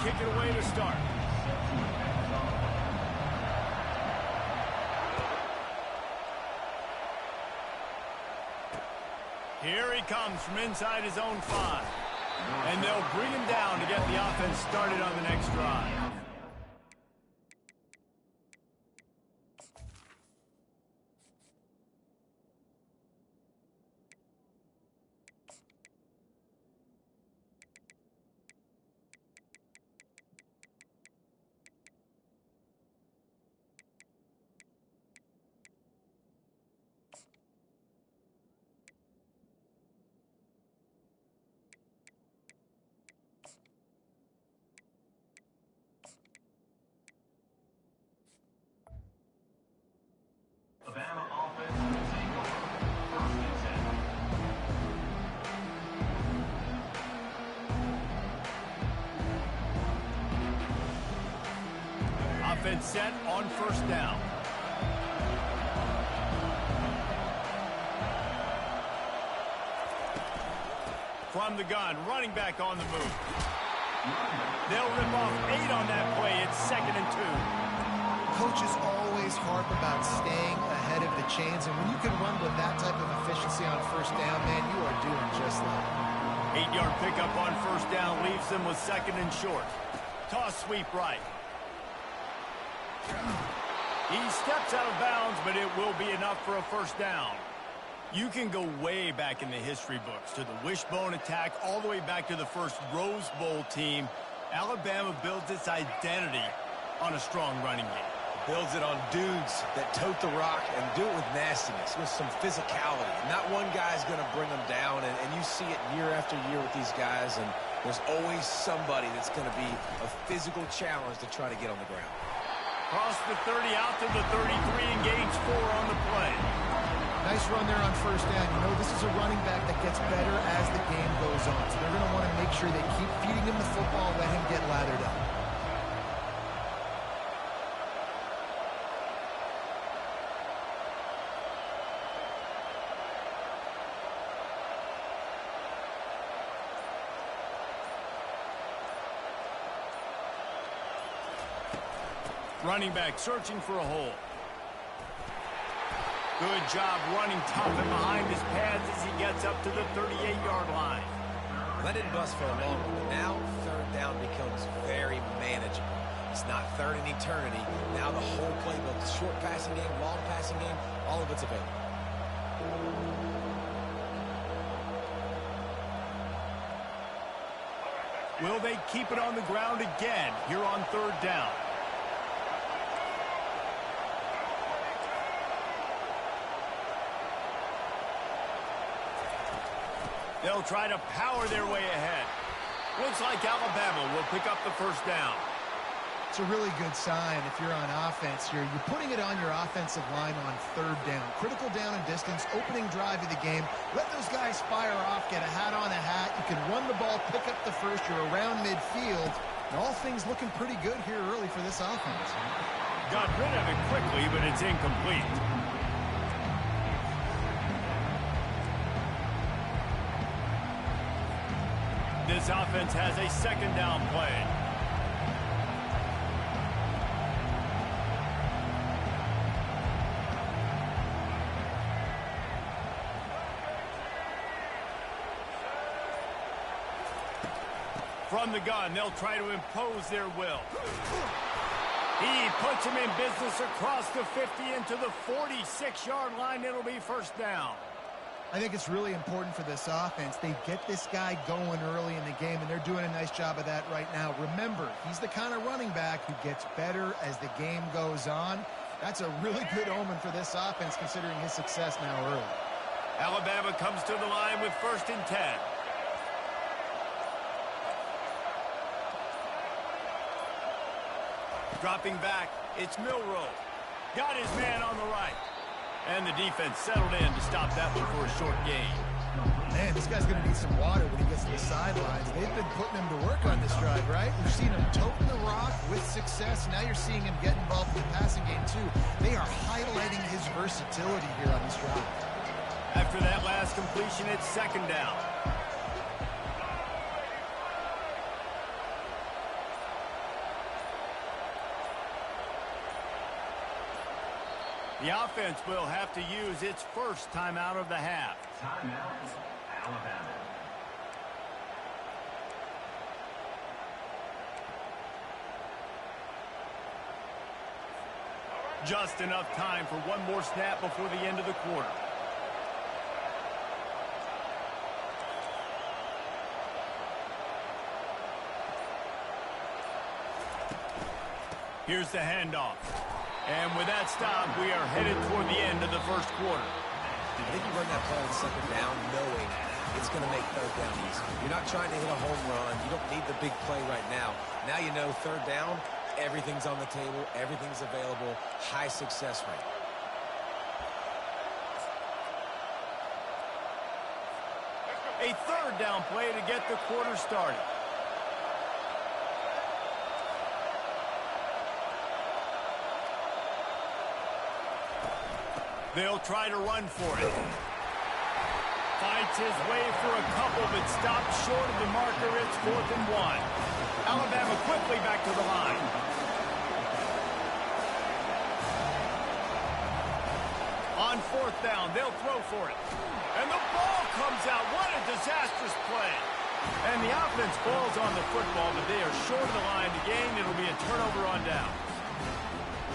kick it away to start. Here he comes from inside his own 5. And they'll bring him down to get the offense started on the next drive. Offense set on first down. From the gun, running back on the move. They'll rip off 8 on that play. It's 2nd and 2. Coaches always harp about staying ahead of the chains, and when you can run with that type of efficiency on first down, man, you are doing just that. 8-yard pickup on first down leaves them with 2nd and short. Toss sweep right. He steps out of bounds, but it will be enough for a first down. You can go way back in the history books to the wishbone attack, all the way back to the first Rose Bowl team. Alabama builds its identity on a strong running game. Builds it on dudes that tote the rock and do it with nastiness, with some physicality. Not one guy's going to bring them down, and you see it year after year with these guys, and there's always somebody that's going to be a physical challenge to try to get on the ground. Cross the 30 out to the 33 and gains 4 on the play. Nice run there on first down. You know, this is a running back that gets better as the game goes on. So they're going to want to make sure they keep feeding him the football, let him get lathered up. Running back searching for a hole. Good job running tough and behind his pads as he gets up to the 38-yard line. That didn't bust for a long one, but now 3rd down becomes very manageable. It's not 3rd in eternity. Now the whole playbook, short passing game, long passing game, all of it's available. Will they keep it on the ground again here on 3rd down? They'll try to power their way ahead. Looks like Alabama will pick up the first down. It's a really good sign if you're on offense here. You're putting it on your offensive line on 3rd down. Critical down and distance, opening drive of the game. Let those guys fire off, get a hat on a hat. You can run the ball, pick up the first. You're around midfield. And all things looking pretty good here early for this offense. Got rid of it quickly, but it's incomplete. This offense has a 2nd down play. From the gun, they'll try to impose their will. He puts him in business across the 50 into the 46-yard line. It'll be first down. I think it's really important for this offense. They get this guy going early in the game, and they're doing a nice job of that right now. Remember, he's the kind of running back who gets better as the game goes on. That's a really good omen for this offense, considering his success now early. Alabama comes to the line with 1st and 10. Dropping back, it's Milroe. Got his man on the right. And the defense settled in to stop that one for a short gain. Man, this guy's going to need some water when he gets to the sidelines. They've been putting him to work on this drive, right? We've seen him toting the rock with success. Now you're seeing him get involved in the passing game, too. They are highlighting his versatility here on this drive. After that last completion, it's 2nd down. The offense will have to use its first timeout of the half. Timeout, Alabama. Just enough time for one more snap before the end of the quarter. Here's the handoff. And with that stop, we are headed toward the end of the first quarter. I think you run that play on second down knowing it's going to make third down easy. You're not trying to hit a home run. You don't need the big play right now. Now you know third down, everything's on the table, everything's available, high success rate. A third down play to get the quarter started. They'll try to run for it. Fights his way for a couple, but stopped short of the marker. It's 4th and 1. Alabama quickly back to the line. On 4th down, they'll throw for it. And the ball comes out. What a disastrous play. And the offense falls on the football, but they are short of the line to gain. It'll be a turnover on down.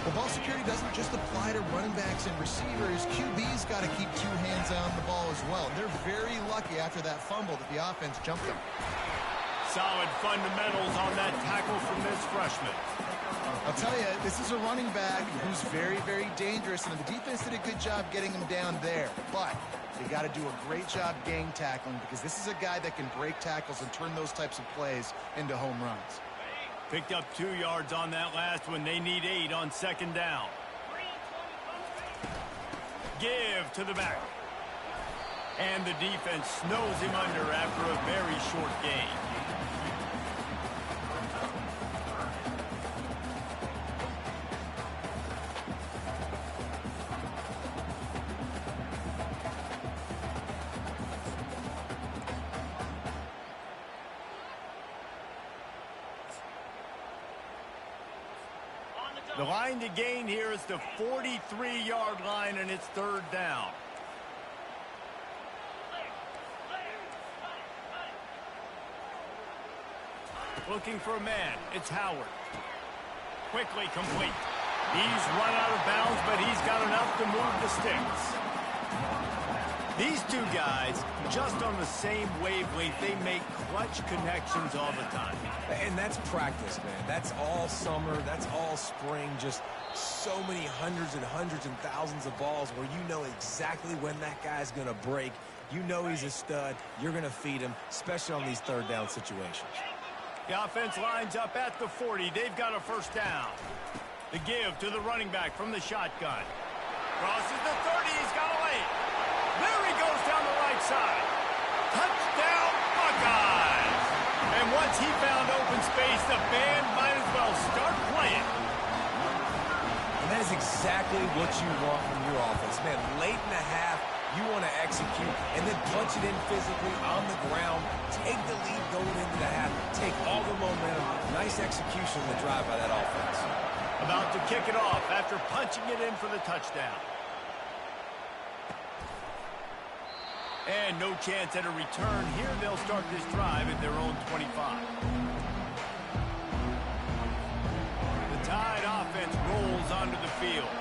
Well, ball security doesn't just apply to running backs and receivers. QB's got to keep two hands on the ball as well. They're very lucky after that fumble that the offense jumped them. Solid fundamentals on that tackle from this freshman. I'll tell you, this is a running back who's very, very dangerous, and the defense did a good job getting him down there. But they got to do a great job gang tackling because this is a guy that can break tackles and turn those types of plays into home runs. Picked up 2 yards on that last one. They need 8 on second down. Give to the back. And the defense snows him under after a very short gain. The line to gain here is the 43-yard line, and it's third down. Looking for a man. It's Howard. Quickly complete. He's run out of bounds, but he's got enough to move the sticks. These two guys, just on the same wavelength, they make clutch connections all the time. And that's practice, man. That's all summer. That's all spring. Just so many hundreds and hundreds and thousands of balls where you know exactly when that guy's going to break. You know he's a stud. You're going to feed him, especially on these third down situations. The offense lines up at the 40. They've got a first down. The give to the running back from the shotgun. Crosses the 30. He's got a lane. There he goes down the right side. Touchdown, Buckeyes. And once he found open space, the band might as well start playing. And that is exactly what you want from your offense. Man, late in the half, you want to execute and then punch it in physically on the ground. Take the lead going into the half. Take all the momentum. Nice execution of the drive by that offense. About to kick it off after punching it in for the touchdown. And no chance at a return here. They'll start this drive at their own 25. The Tide offense rolls onto the field.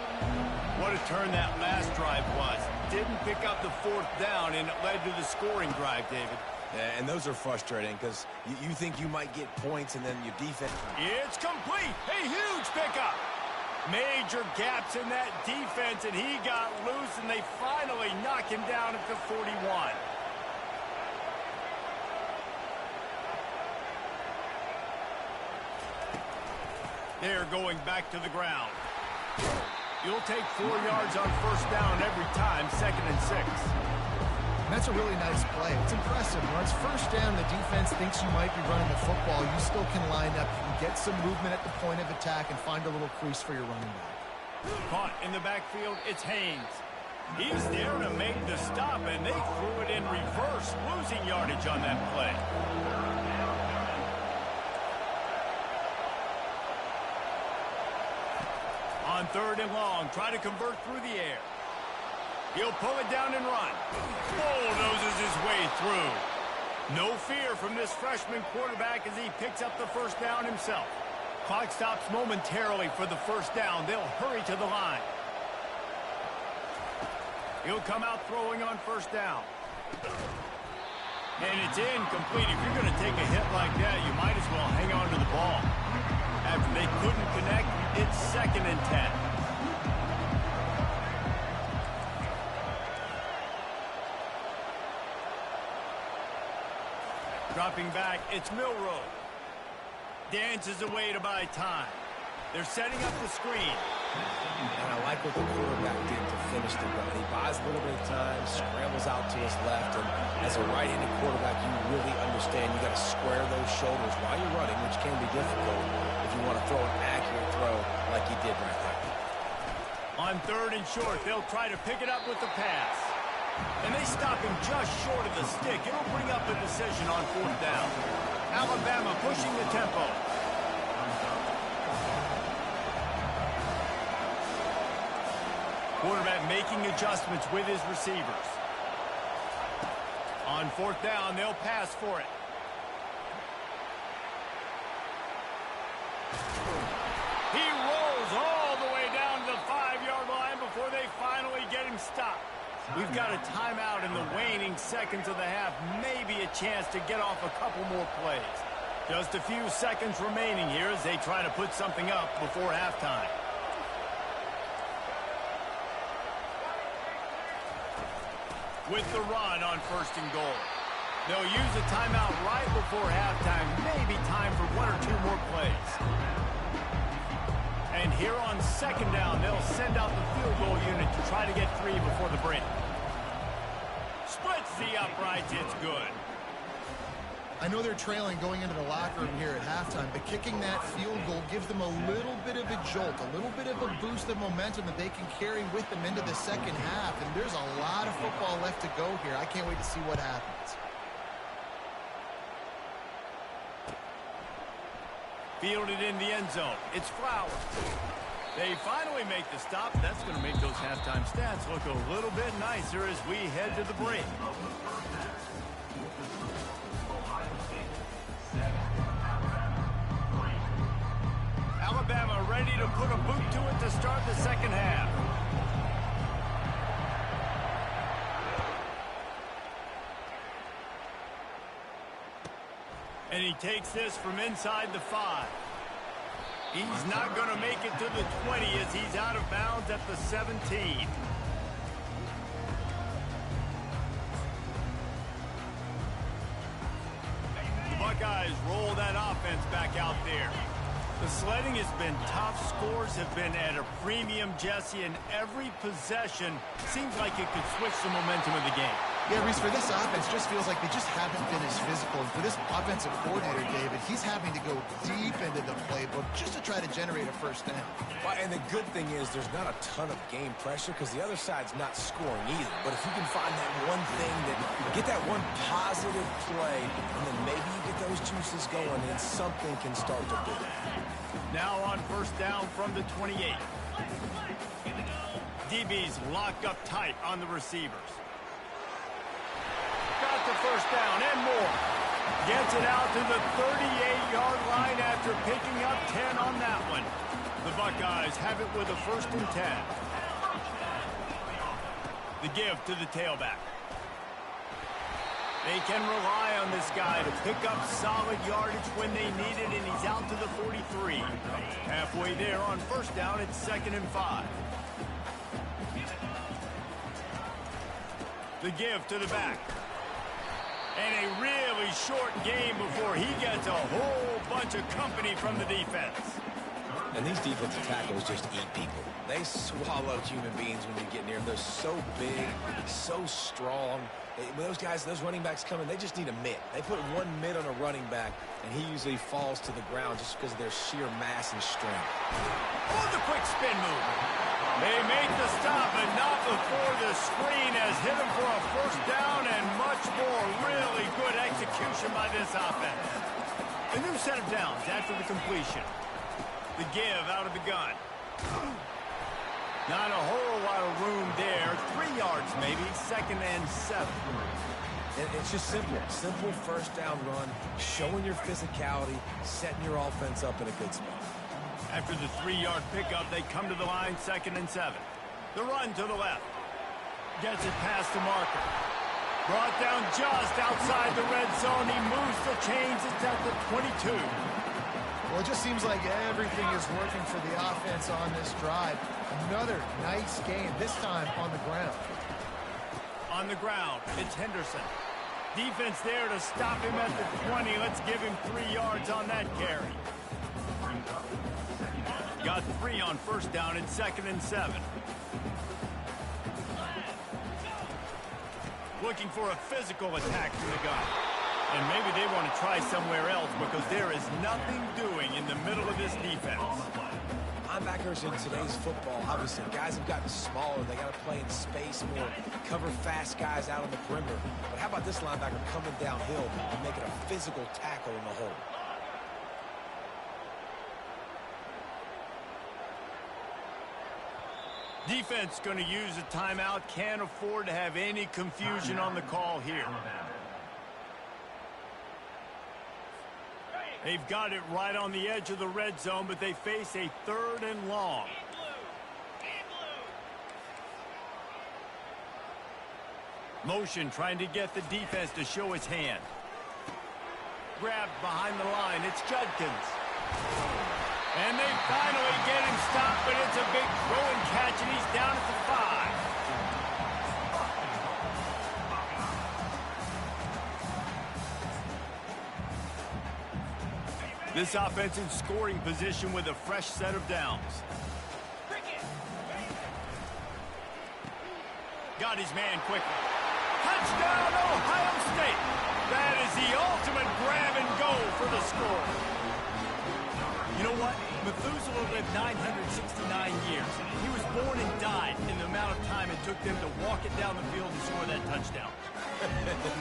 What a turn that last drive was. Didn't pick up the fourth down, and it led to the scoring drive, David. Yeah, and those are frustrating because you think you might get points and then your defense. It's complete. A huge pickup. Major gaps in that defense, and he got loose, and they finally knock him down at the 41. They're going back to the ground. You'll take 4 yards on first down every time, 2nd and 6. That's a really nice play. It's impressive. When it's first down, the defense thinks you might be running the football. You still can line up. You can get some movement at the point of attack and find a little crease for your running back. Caught in the backfield, it's Haynes. He's there to make the stop, and they threw it in reverse, losing yardage on that play. On On 3rd and long, try to convert through the air. He'll pull it down and run. Bulldozes his way through. No fear from this freshman quarterback as he picks up the first down himself. Clock stops momentarily for the first down. They'll hurry to the line. He'll come out throwing on first down. And it's incomplete. If you're going to take a hit like that, you might as well hang on to the ball. After they couldn't connect, it's 2nd and 10. Dropping back, it's Milroe. Dances away to buy time. They're setting up the screen. And I like what the quarterback did to finish the run. He buys a little bit of time, scrambles out to his left, and as a right-handed quarterback, you really understand you got to square those shoulders while you're running, which can be difficult if you want to throw an accurate throw like he did right there. On 3rd and short, they'll try to pick it up with the pass. And they stop him just short of the stick. It'll bring up a decision on 4th down. Alabama pushing the tempo. Quarterback making adjustments with his receivers. On 4th down, they'll pass for it. He rolls all the way down to the 5-yard line before they finally get him stopped. We've got a timeout in the waning seconds of the half. Maybe a chance to get off a couple more plays. Just a few seconds remaining here as they try to put something up before halftime. With the run on 1st and goal. They'll use a timeout right before halftime. Maybe time for 1 or 2 more plays. And here on 2nd down, they'll send out the field goal unit to try to get 3 before the break. Splits the uprights. It's good. I know they're trailing going into the locker room here at halftime, but kicking that field goal gives them a little bit of a jolt, a little bit of a boost of momentum that they can carry with them into the second half. And there's a lot of football left to go here. I can't wait to see what happens. Fielded in the end zone. It's Flowers. They finally make the stop. That's going to make those halftime stats look a little bit nicer as we head to the break. Alabama ready to put a boot to it to start the second half. And he takes this from inside the 5. He's not going to make it to the 20 as he's out of bounds at the 17. The Buckeyes roll that offense back out there. The sledding has been tough. Scores have been at a premium, Jesse, and every possession seems like it could switch the momentum of the game. Yeah, Reese, for this offense, just feels like they just haven't been as physical. And for this offensive coordinator, David, he's having to go deep into the playbook just to try to generate a first down. Well, and the good thing is there's not a ton of game pressure because the other side's not scoring either. But if you can find that one thing, get that one positive play, and then maybe you get those juices going, and something can start to build. Now on first down from the 28. DB's locked up tight on the receivers. Got the first down and more. Gets it out to the 38-yard line after picking up 10 on that one. The Buckeyes have it with a 1st and 10. The give to the tailback. They can rely on this guy to pick up solid yardage when they need it, and he's out to the 43. Halfway there on first down, it's 2nd and 5. The give to the back. And a really short game before he gets a whole bunch of company from the defense. And these defensive tackles just eat people. They swallow human beings when you get near them. They're so big, so strong. When those guys, those running backs come in, they just need a mitt. They put one mitt on a running back, and he usually falls to the ground just because of their sheer mass and strength. Oh, the quick spin move. They make the stop, but not before the screen has hit him for a first down and much more. Really good execution by this offense. A new set of downs after the completion. The give out of the gun. Not a whole lot of room there. 3 yards maybe, 2nd and 7. And it's just simple. Simple first down run, showing your physicality, setting your offense up in a good spot. After the 3-yard pickup, they come to the line, 2nd and 7. The run to the left. Gets it past the marker. Brought down just outside the red zone. He moves the chains. It's at the 22. Well, it just seems like everything is working for the offense on this drive. Another nice game, this time on the ground. On the ground, it's Henderson. Defense there to stop him at the 20. Let's give him 3 yards on that carry. Got 3 on first down. It's 2nd and 7. Looking for a physical attack from the gun. And maybe they want to try somewhere else because there is nothing doing in the middle of this defense. Linebackers in today's football, obviously, guys have gotten smaller. They got to play in space more, cover fast guys out on the perimeter. But how about this linebacker coming downhill and making a physical tackle in the hole? Defense going to use a timeout. Can't afford to have any confusion on the call here. They've got it right on the edge of the red zone, but they face a 3rd and long. Motion trying to get the defense to show its hand. Grabbed behind the line. It's Judkins. And they finally get him stopped, but it's a big throw and catch, and he's down at the 5. This offense in scoring position with a fresh set of downs. Got his man quickly. Touchdown, Ohio State! That is the ultimate grab and go for the score. You know what? Methuselah lived 969 years. He was born and died in the amount of time it took them to walk it down the field and score that touchdown.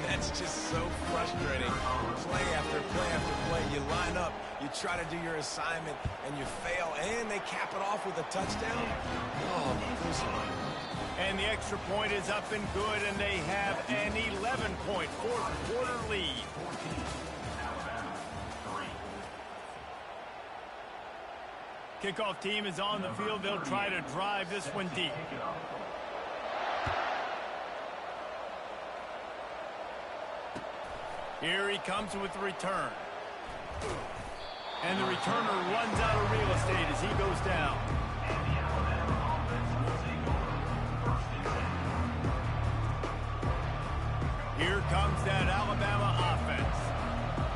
That's just so frustrating. Play after play after play. You line up, you try to do your assignment, and you fail, and they cap it off with a touchdown? Oh, Methuselah. And the extra point is up and good, and they have an 11-point fourth-quarter lead. Kickoff team is on the field. They'll try to drive this one deep. Here he comes with the return. And the returner runs out of real estate as he goes down. Here comes that Alabama offense.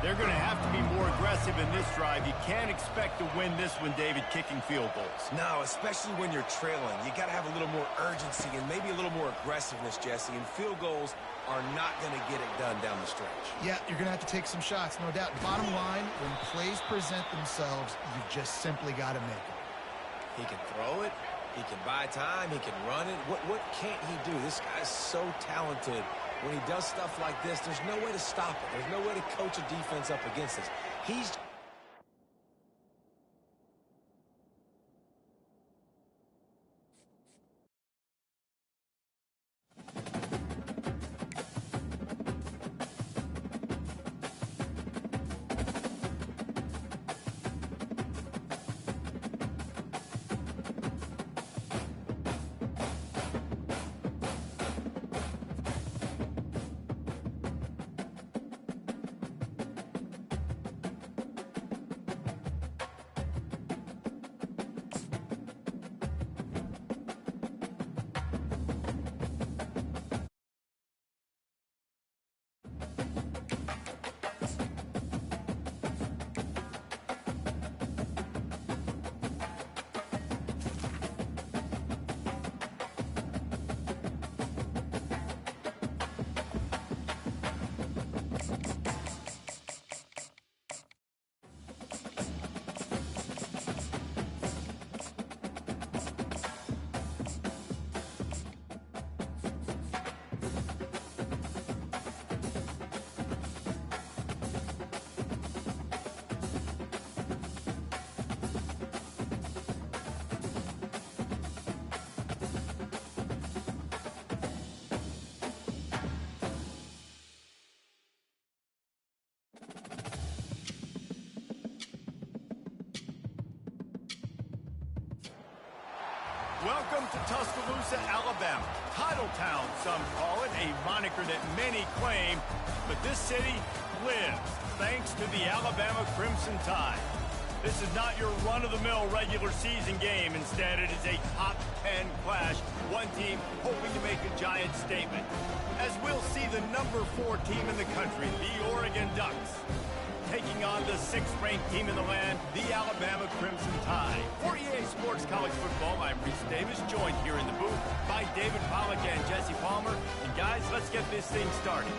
They're going to have to be more aggressive in this drive. You can't expect to win this one, David, kicking field goals. No, especially when you're trailing. You got to have a little more urgency and maybe a little more aggressiveness, Jesse. And field goals are not going to get it done down the stretch. Yeah, you're going to have to take some shots, no doubt. Bottom line, when plays present themselves, you've just simply got to make them. He can throw it. He can buy time. He can run it. What can't he do? This guy's so talented. When he does stuff like this, there's no way to stop it. There's no way to coach a defense up against this. He's Welcome to Tuscaloosa, Alabama. Title Town, some call it, a moniker that many claim, but this city lives thanks to the Alabama Crimson Tide. This is not your run-of-the-mill regular season game. Instead, it is a top 10 clash, one team hoping to make a giant statement. As we'll see the number 4 team in the country, the Oregon Ducks, taking on the 6th-ranked team in the land, the Alabama Crimson Tide. For EA Sports College Football, I'm Reese Davis, joined here in the booth by David Pollack and Jesse Palmer. And guys, let's get this thing started.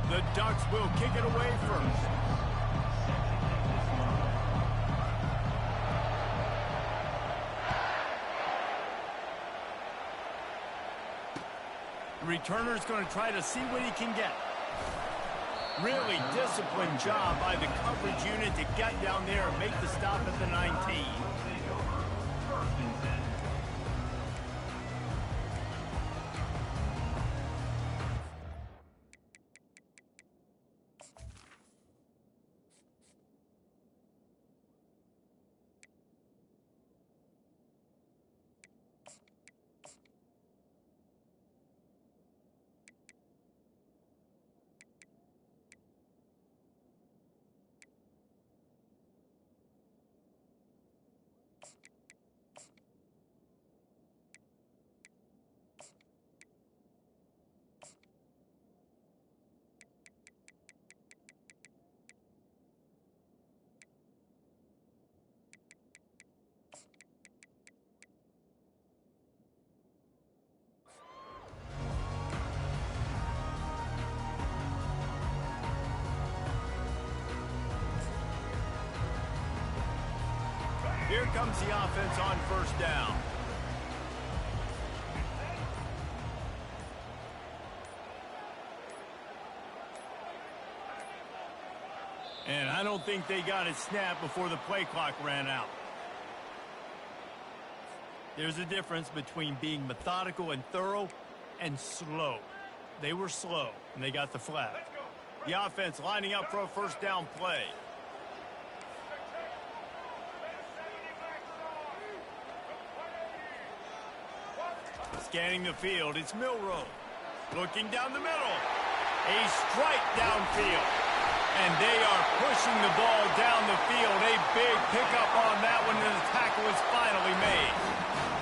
The Ducks will kick it away first. The returner's going to try to see what he can get. Really disciplined job by the coverage unit to get down there and make the stop at the 19. Here comes the offense on first down. And I don't think they got it snapped before the play clock ran out. There's a difference between being methodical and thorough and slow. They were slow, and they got the flag. The offense lining up for a first down play. Scanning the field, it's Milroe. Looking down the middle. A strike downfield. And they are pushing the ball down the field. A big pickup on that one, and the tackle is finally made.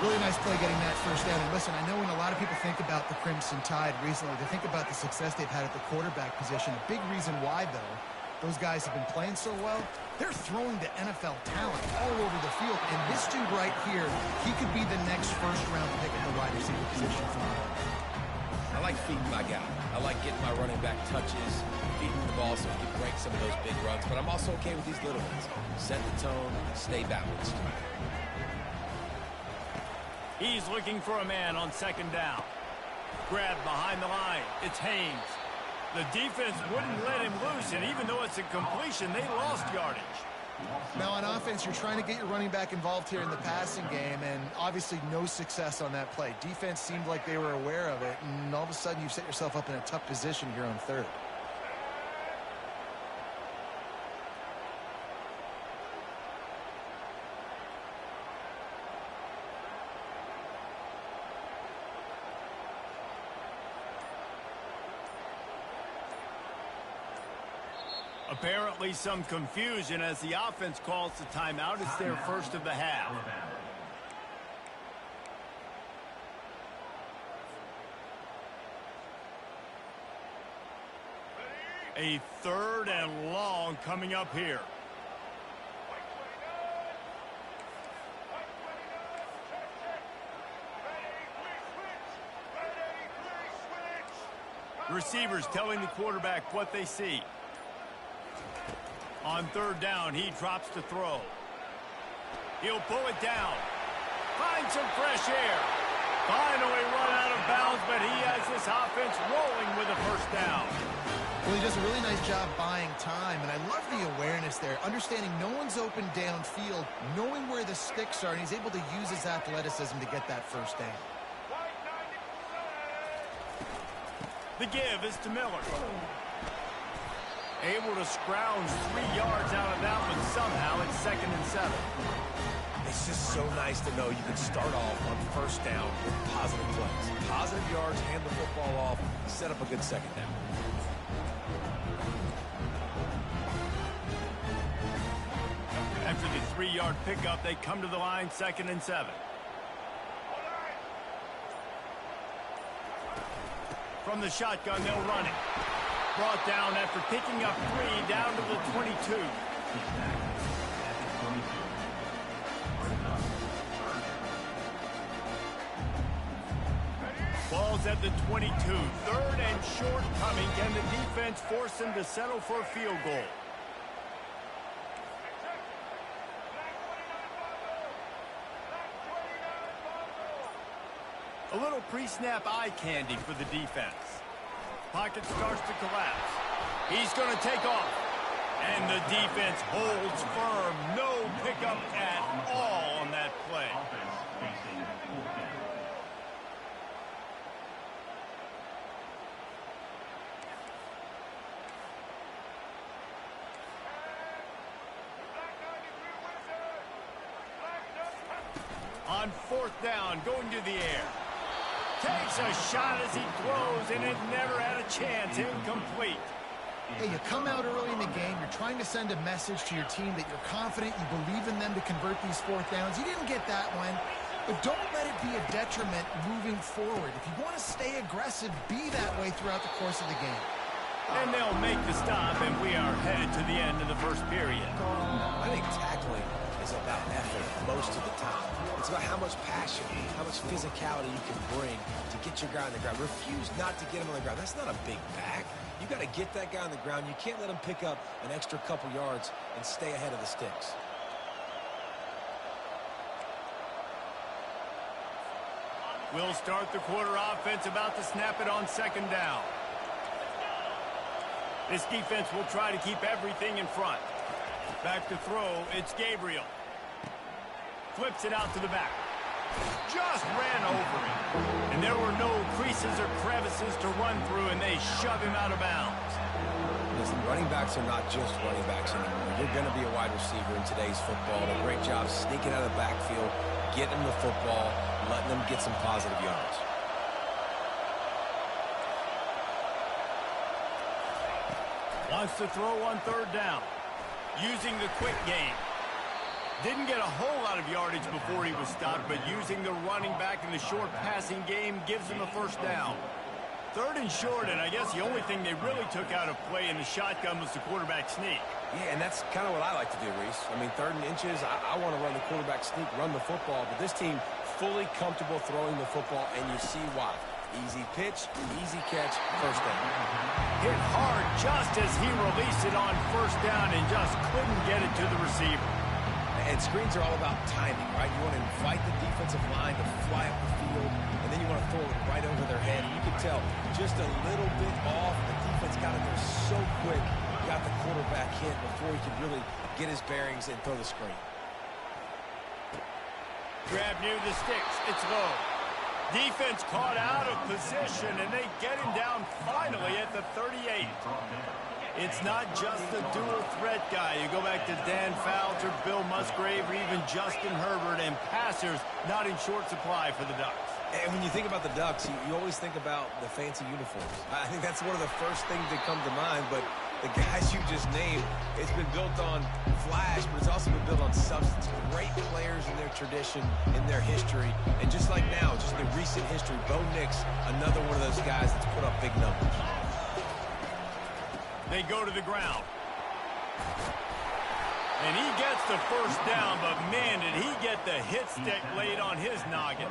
Really nice play getting that first down. And listen, I know when a lot of people think about the Crimson Tide recently, they think about the success they've had at the quarterback position. A big reason why, though, those guys have been playing so well, they're throwing to NFL talent all over the field. And this dude right here, he could be the next first-round pick at the wide receiver position for me. I like feeding my guy. I like getting my running back touches, feeding the ball so he can break some of those big runs. But I'm also okay with these little ones. Set the tone, stay balanced. He's looking for a man on second down. Grabbed behind the line. It's Haynes. The defense wouldn't let him loose, and even though it's a completion, they lost yardage. Now on offense, you're trying to get your running back involved here in the passing game, and obviously no success on that play. Defense seemed like they were aware of it, and all of a sudden you've set yourself up in a tough position here on third. Apparently some confusion as the offense calls the timeout. It's their first of the half. A third and long coming up here. Receivers telling the quarterback what they see. On third down, he drops to throw. He'll pull it down. Find some fresh air. Finally run out of bounds, but he has this offense rolling with a first down. Well, he does a really nice job buying time, and I love the awareness there, understanding no one's open downfield, knowing where the sticks are, and he's able to use his athleticism to get that first down. The give is to Miller. Able to scrounge 3 yards out of that one somehow. It's 2nd and 7. It's just so nice to know you can start off on first down with positive plays. Positive yards, hand the football off, set up a good second down. After the 3-yard pickup, they come to the line, 2nd and 7. From the shotgun, they'll run it. Brought down after picking up 3 down to the 22. Ball's at the 22. 3rd and short coming. Can the defense force them to settle for a field goal? A little pre-snap eye candy for the defense. Pocket starts to collapse. He's going to take off. And the defense holds firm. No pickup at all on that play. On 4th down, going to the air. Takes a shot as he throws, and it never had a chance. Incomplete. Hey, you come out early in the game, you're trying to send a message to your team that you're confident, you believe in them to convert these 4th downs. You didn't get that one, but don't let it be a detriment moving forward. If you want to stay aggressive, be that way throughout the course of the game. And they'll make the stop, and we are headed to the end of the first period. I think tackling is about effort most of the time. It's about how much passion, how much physicality you can bring to get your guy on the ground. Refuse not to get him on the ground. That's not a big back. You got to get that guy on the ground. You can't let him pick up an extra couple yards and stay ahead of the sticks. We'll start the quarter offense, about to snap it on 2nd down. This defense will try to keep everything in front. Back to throw, it's Gabriel. Flips it out to the back. Just ran over him. And there were no creases or crevices to run through, and they shove him out of bounds. Listen, running backs are not just running backs anymore. You're going to be a wide receiver in today's football. A great job sneaking out of the backfield, getting them the football, letting them get some positive yards. Wants to throw on 3rd down. Using the quick game. Didn't get a whole lot of yardage before he was stopped, but using the running back in the short passing game gives him a 1st down. 3rd and short, and I guess the only thing they really took out of play in the shotgun was the quarterback sneak. Yeah, and that's kind of what I like to do, Reese. I mean, 3rd and inches, I want to run the quarterback sneak, run the football, but this team fully comfortable throwing the football, and you see why. Easy pitch, easy catch, 1st down. Hit hard just as he released it on 1st down and just couldn't get it to the receiver. And screens are all about timing, right? You want to invite the defensive line to fly up the field, and then you want to throw it right over their head. And you can tell just a little bit off. The defense got it there so quick, got the quarterback hit before he could really get his bearings and throw the screen. Grab near the sticks. It's low. Defense caught out of position, and they get him down finally at the 38. It's not just a dual threat guy. You go back to Dan Fouts or Bill Musgrave or even Justin Herbert, and passers not in short supply for the Ducks. And when you think about the Ducks, you always think about the fancy uniforms. I think that's one of the first things that come to mind, but the guys you just named, it's been built on flash, but it's also been built on substance. Great players in their tradition, in their history, and just like now, just in recent history, Bo Nix, another one of those guys that's put up big numbers. They go to the ground. And he gets the 1st down, but man, did he get the hit stick laid on his noggin.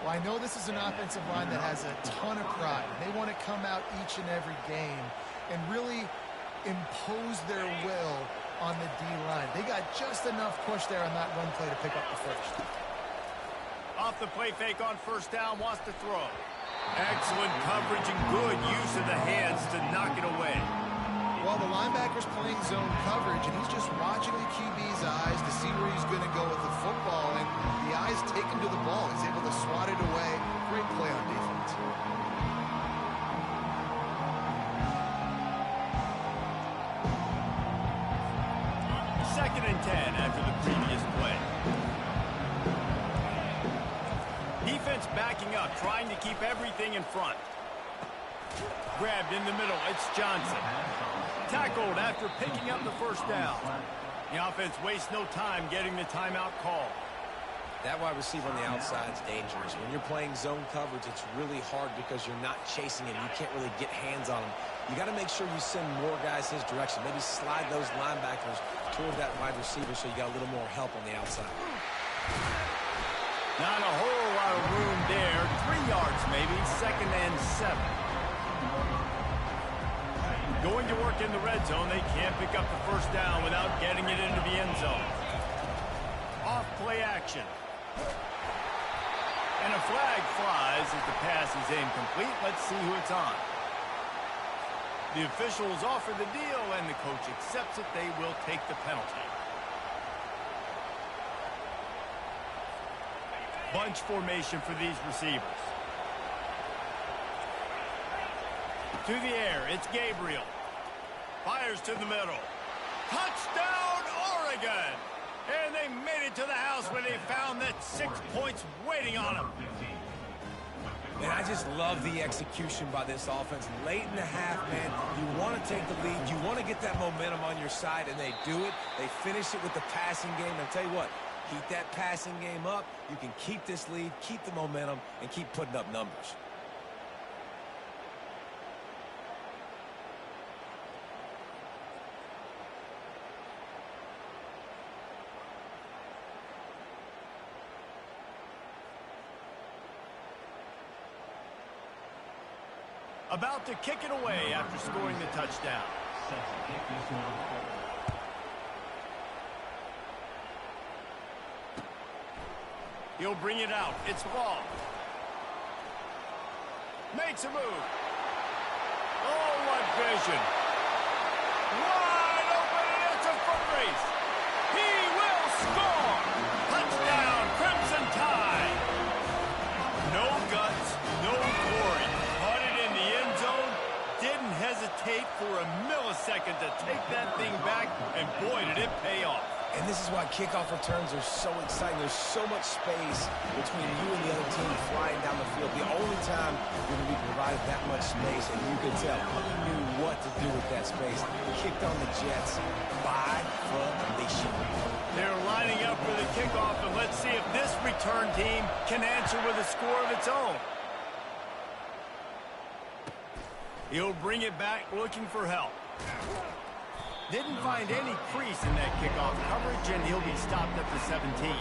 Well, I know this is an offensive line that has a ton of pride. They want to come out each and every game and really impose their will on the D-line. They got just enough push there on that run play to pick up the 1st. Off the play fake on 1st down, wants to throw. Excellent coverage and good use of the hands to knock it away. Well, the linebacker's playing zone coverage, and he's just watching the QB's eyes to see where he's going to go with the football, and the eyes take him to the ball. He's able to swat it away. Great play on defense. Second and 10 after the previous play. Defense backing up, trying to keep everything in front. Grabbed in the middle, it's Johnson. Tackled after picking up the first down. The offense wastes no time getting the timeout call. That wide receiver on the outside is dangerous. When you're playing zone coverage, it's really hard because you're not chasing him. You can't really get hands on him. You got to make sure you send more guys his direction. Maybe slide those linebackers toward that wide receiver so you got a little more help on the outside. Not a whole lot of room there. 3 yards maybe, second and 7. Going to work in the red zone. They can't pick up the first down without getting it into the end zone. Off play action. And a flag flies as the pass is incomplete. Let's see who it's on. The officials offer the deal, and the coach accepts it. They will take the penalty. Bunch formation for these receivers. To the air, it's Gabriel. Fires to the middle. Touchdown, Oregon! And they made it to the house where they found that 6 points waiting on them. And I just love the execution by this offense. Late in the half, man, you want to take the lead. You want to get that momentum on your side, and they do it. They finish it with the passing game. And I'll tell you what, keep that passing game up. You can keep this lead, keep the momentum, and keep putting up numbers. About to kick it away after scoring the touchdown. He'll bring it out. It's long. Makes a move. Oh, what vision. Wide open, and it's a foot race. He will score. Touchdown, Crimson Tide. No guts, no glory. Didn't hesitate for a millisecond to take that thing back, and boy, did it pay off. And this is why kickoff returns are so exciting. There's so much space between you and the other team flying down the field. The only time you're going to be provided that much space, and you could tell he knew what to do with that space. Kicked on the Jets by formation. They're lining up for the kickoff, and let's see if this return team can answer with a score of its own. He'll bring it back looking for help. Didn't find any crease in that kickoff coverage, and he'll be stopped at the 17.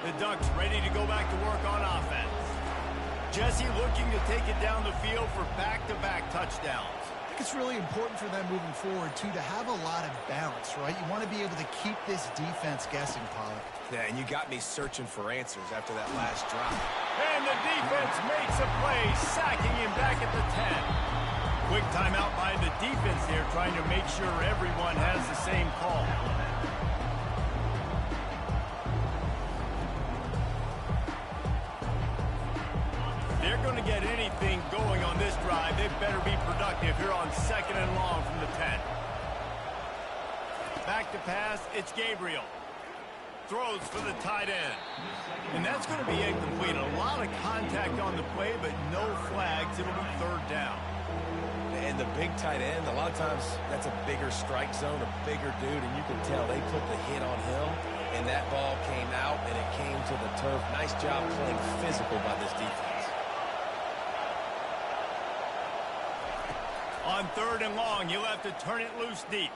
The Ducks ready to go back to work on offense. Jesse looking to take it down the field for back-to-back touchdowns. It's really important for them moving forward, too, to have a lot of balance, right? You want to be able to keep this defense guessing, Pollard. Yeah, and you got me searching for answers after that last drop. And the defense makes a play, sacking him back at the 10. Quick timeout by the defense here, trying to make sure everyone has the same call. They're going to get anything going on this drive. They better be productive here on 2nd and long from the 10. Back to pass, it's Gabriel. Throws for the tight end. And that's going to be incomplete. A lot of contact on the play, but no flags. It'll be 3rd down. And the big tight end, a lot of times that's a bigger strike zone, a bigger dude, and you can tell they put the hit on him, and that ball came out, and it came to the turf. Nice job playing physical by this defense. On 3rd and long, he'll have to turn it loose deep.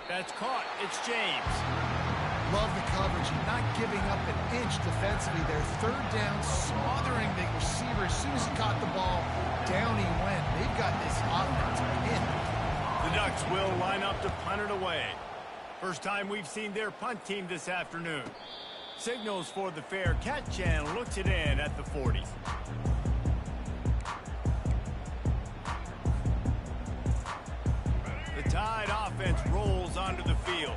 That's caught. It's James. Love the coverage and not giving up an inch defensively there. Third down, smothering the receiver. As soon as he caught the ball, down he went. They've got this offense in. The Ducks will line up to punt it away. First time we've seen their punt team this afternoon. Signals for the fair catch and looks it in at the 40. The Tide offense rolls onto the field.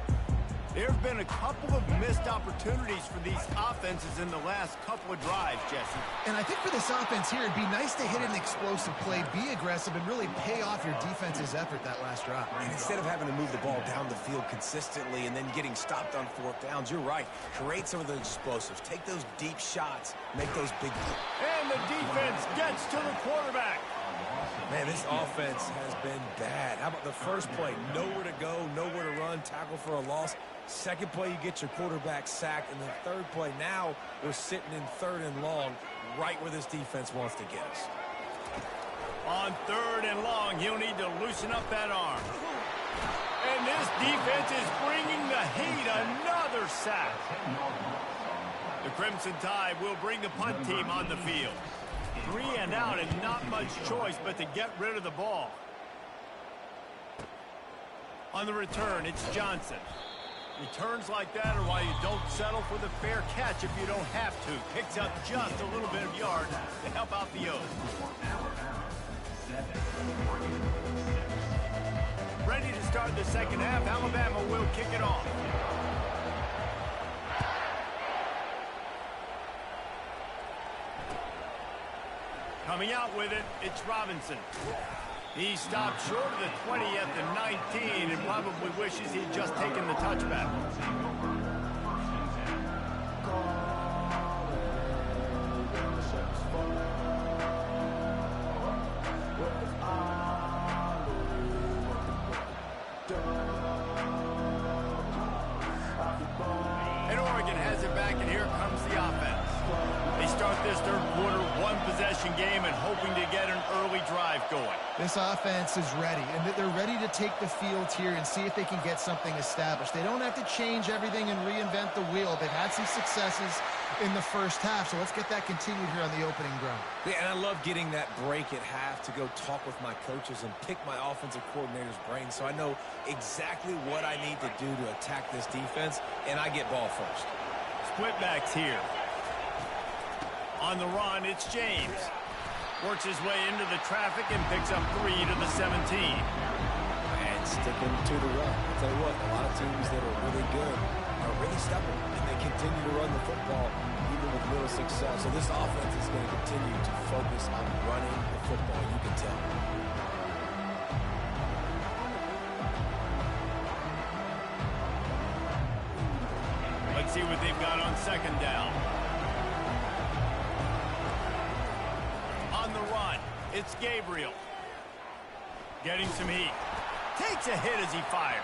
There have been a couple of missed opportunities for these offenses in the last couple of drives, Jesse. And I think for this offense here, it'd be nice to hit an explosive play, be aggressive, and really pay off your defense's effort that last drive. And instead of having to move the ball down the field consistently and then getting stopped on fourth downs, you're right. Create some of those explosives. Take those deep shots. Make those big plays. And the defense gets to the quarterback. Man, this offense has been bad. How about the first play? Nowhere to go, nowhere to run, tackle for a loss. Second play, you get your quarterback sacked. And the third play, now we're sitting in third and long, right where this defense wants to get us. On third and long, he'll need to loosen up that arm. And this defense is bringing the heat. Another sack. The Crimson Tide will bring the punt team on the field. 3 and out and not much choice but to get rid of the ball. On the return, it's Johnson. Returns like that are why you don't settle for the fair catch if you don't have to. Picks up just a little bit of yard to help out the O's. Ready to start the second half. Alabama will kick it off. Coming out with it, it's Robinson. He stopped short of the 20th and 19 and probably wishes he'd just taken the touchback. And Oregon has it back, and here comes the offense. They start this third quarter one-possession game and hoping to get an early drive going. This offense is ready, and they're ready to take the field here and see if they can get something established. They don't have to change everything and reinvent the wheel. They've had some successes in the first half, so let's get that continued here on the opening drive. Yeah, and I love getting that break at half to go talk with my coaches and pick my offensive coordinator's brain so I know exactly what I need to do to attack this defense, and I get ball first. Split backs here. On the run, it's James. Works his way into the traffic and picks up 3 to the 17. And sticking to the run. I'll tell you what, a lot of teams that are really good are really stubborn, and they continue to run the football even with little success. So this offense is going to continue to focus on running the football. You can tell. Let's see what they've got on second down. On the run, it's Gabriel. Getting some heat. Takes a hit as he fires.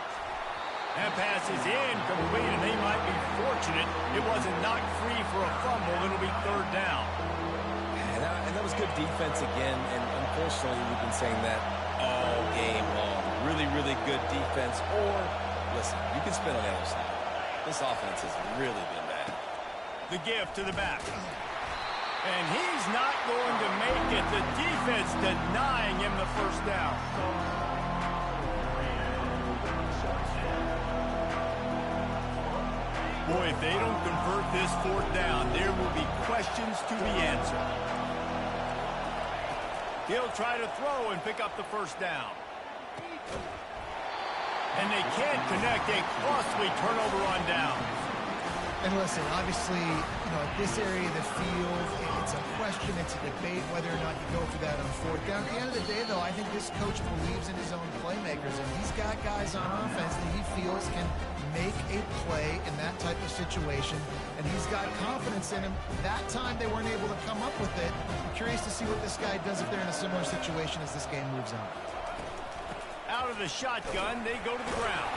That pass is incomplete, and they might be fortunate it wasn't knocked free for a fumble. It'll be third down. And that was good defense again, and unfortunately we've been saying that all game long. Really, really good defense. Or, listen, you can spin on the other side. This offense has really been bad. The gift to the back. And he's not going to make it. The defense denying him the first down. Boy, if they don't convert this fourth down, there will be questions to be answered. He'll try to throw and pick up the first down. And they can't connect. A costly turnover on down. And listen, obviously, at this area of the field, it's a question, it's a debate whether or not you go for that on fourth down. At the end of the day, though, I think this coach believes in his own playmakers, and he's got guys on offense that he feels can make a play in that type of situation, and he's got confidence in him. That time they weren't able to come up with it. I'm curious to see what this guy does if they're in a similar situation as this game moves on. Out of the shotgun, they go to the ground.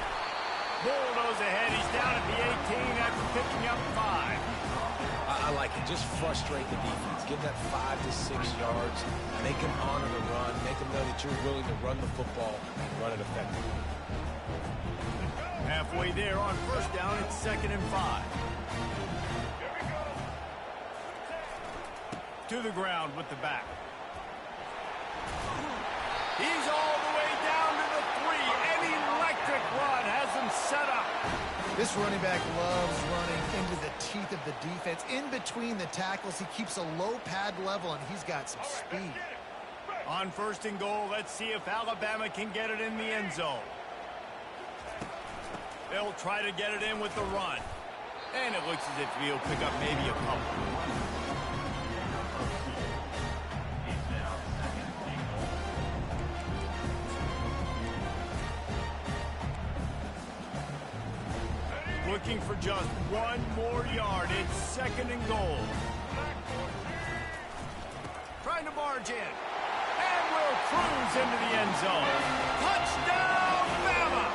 Bulldoze ahead. He's down at the 18 after picking up 5. I like it. Just frustrate the defense. Give that 5 to 6 yards. Make them honor the run. Make them know that you're willing to run the football and run it effectively. halfway there on first down. It's 2nd and 5. To the ground with the back. He's all the way down to the 3. An electric run has him set up. This running back loves running into the teeth of the defense. In between the tackles, he keeps a low pad level, and he's got some speed. On 1st and goal, let's see if Alabama can get it in the end zone. They'll try to get it in with the run. And it looks as if he'll pick up maybe a couple. Looking for just 1 more yard. It's 2nd and goal. Trying to barge in. And will cruise into the end zone. Touchdown, Bama!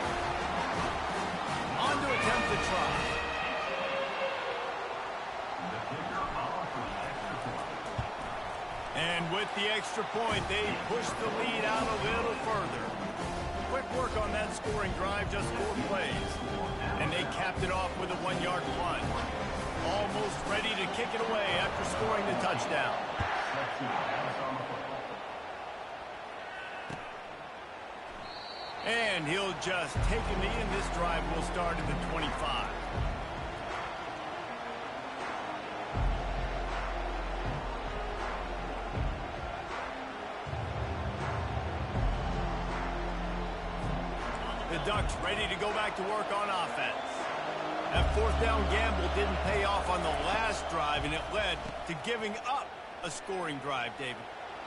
On to attempt the try. And with the extra point, they push the lead out a little further. Quick work on that scoring drive, just 4 plays. And they capped it off with a 1-yard punt. Almost ready to kick it away after scoring the touchdown. And he'll just take a knee, and this drive will start at the 25. The Ducks ready to go back to work on offense. That 4th down gamble didn't pay off on the last drive, and it led to giving up a scoring drive, David.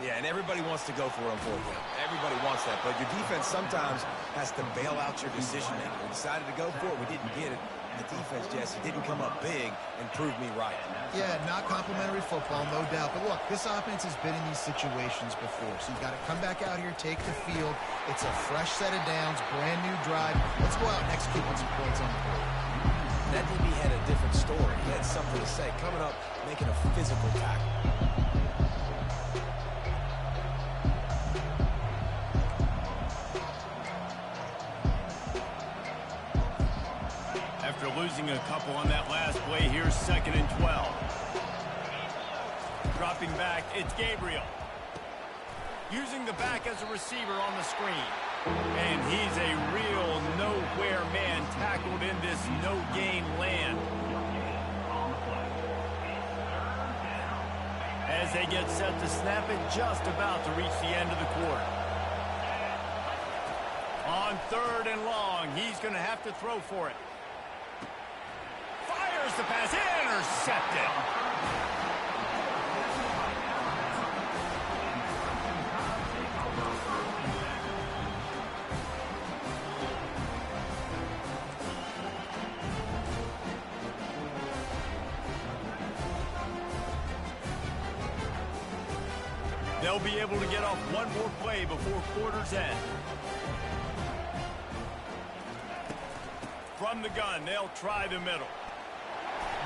Yeah, and everybody wants to go for it on 4th down. Everybody wants that, but your defense sometimes has to bail out your decision-making. We decided to go for it. We didn't get it. The defense, Jesse, didn't come up big and prove me right. Yeah, not complimentary football, no doubt. But look, this offense has been in these situations before, so you've got to come back out here, take the field. It's a fresh set of downs, brand new drive. Let's go out and execute with some points on the board. That DB had a different story. He had something to say. Coming up, making a physical tackle. After losing a couple on that last play, here's 2nd and 12. Dropping back, it's Gabriel. Using the back as a receiver on the screen. And he's a real nowhere man tackled in this no-gain land. As they get set to snap it, just about to reach the end of the quarter. On 3rd and long, he's going to have to throw for it. Fires the pass, intercepted. They'll be able to get off 1 more play before quarter's end. From the gun, they'll try the middle.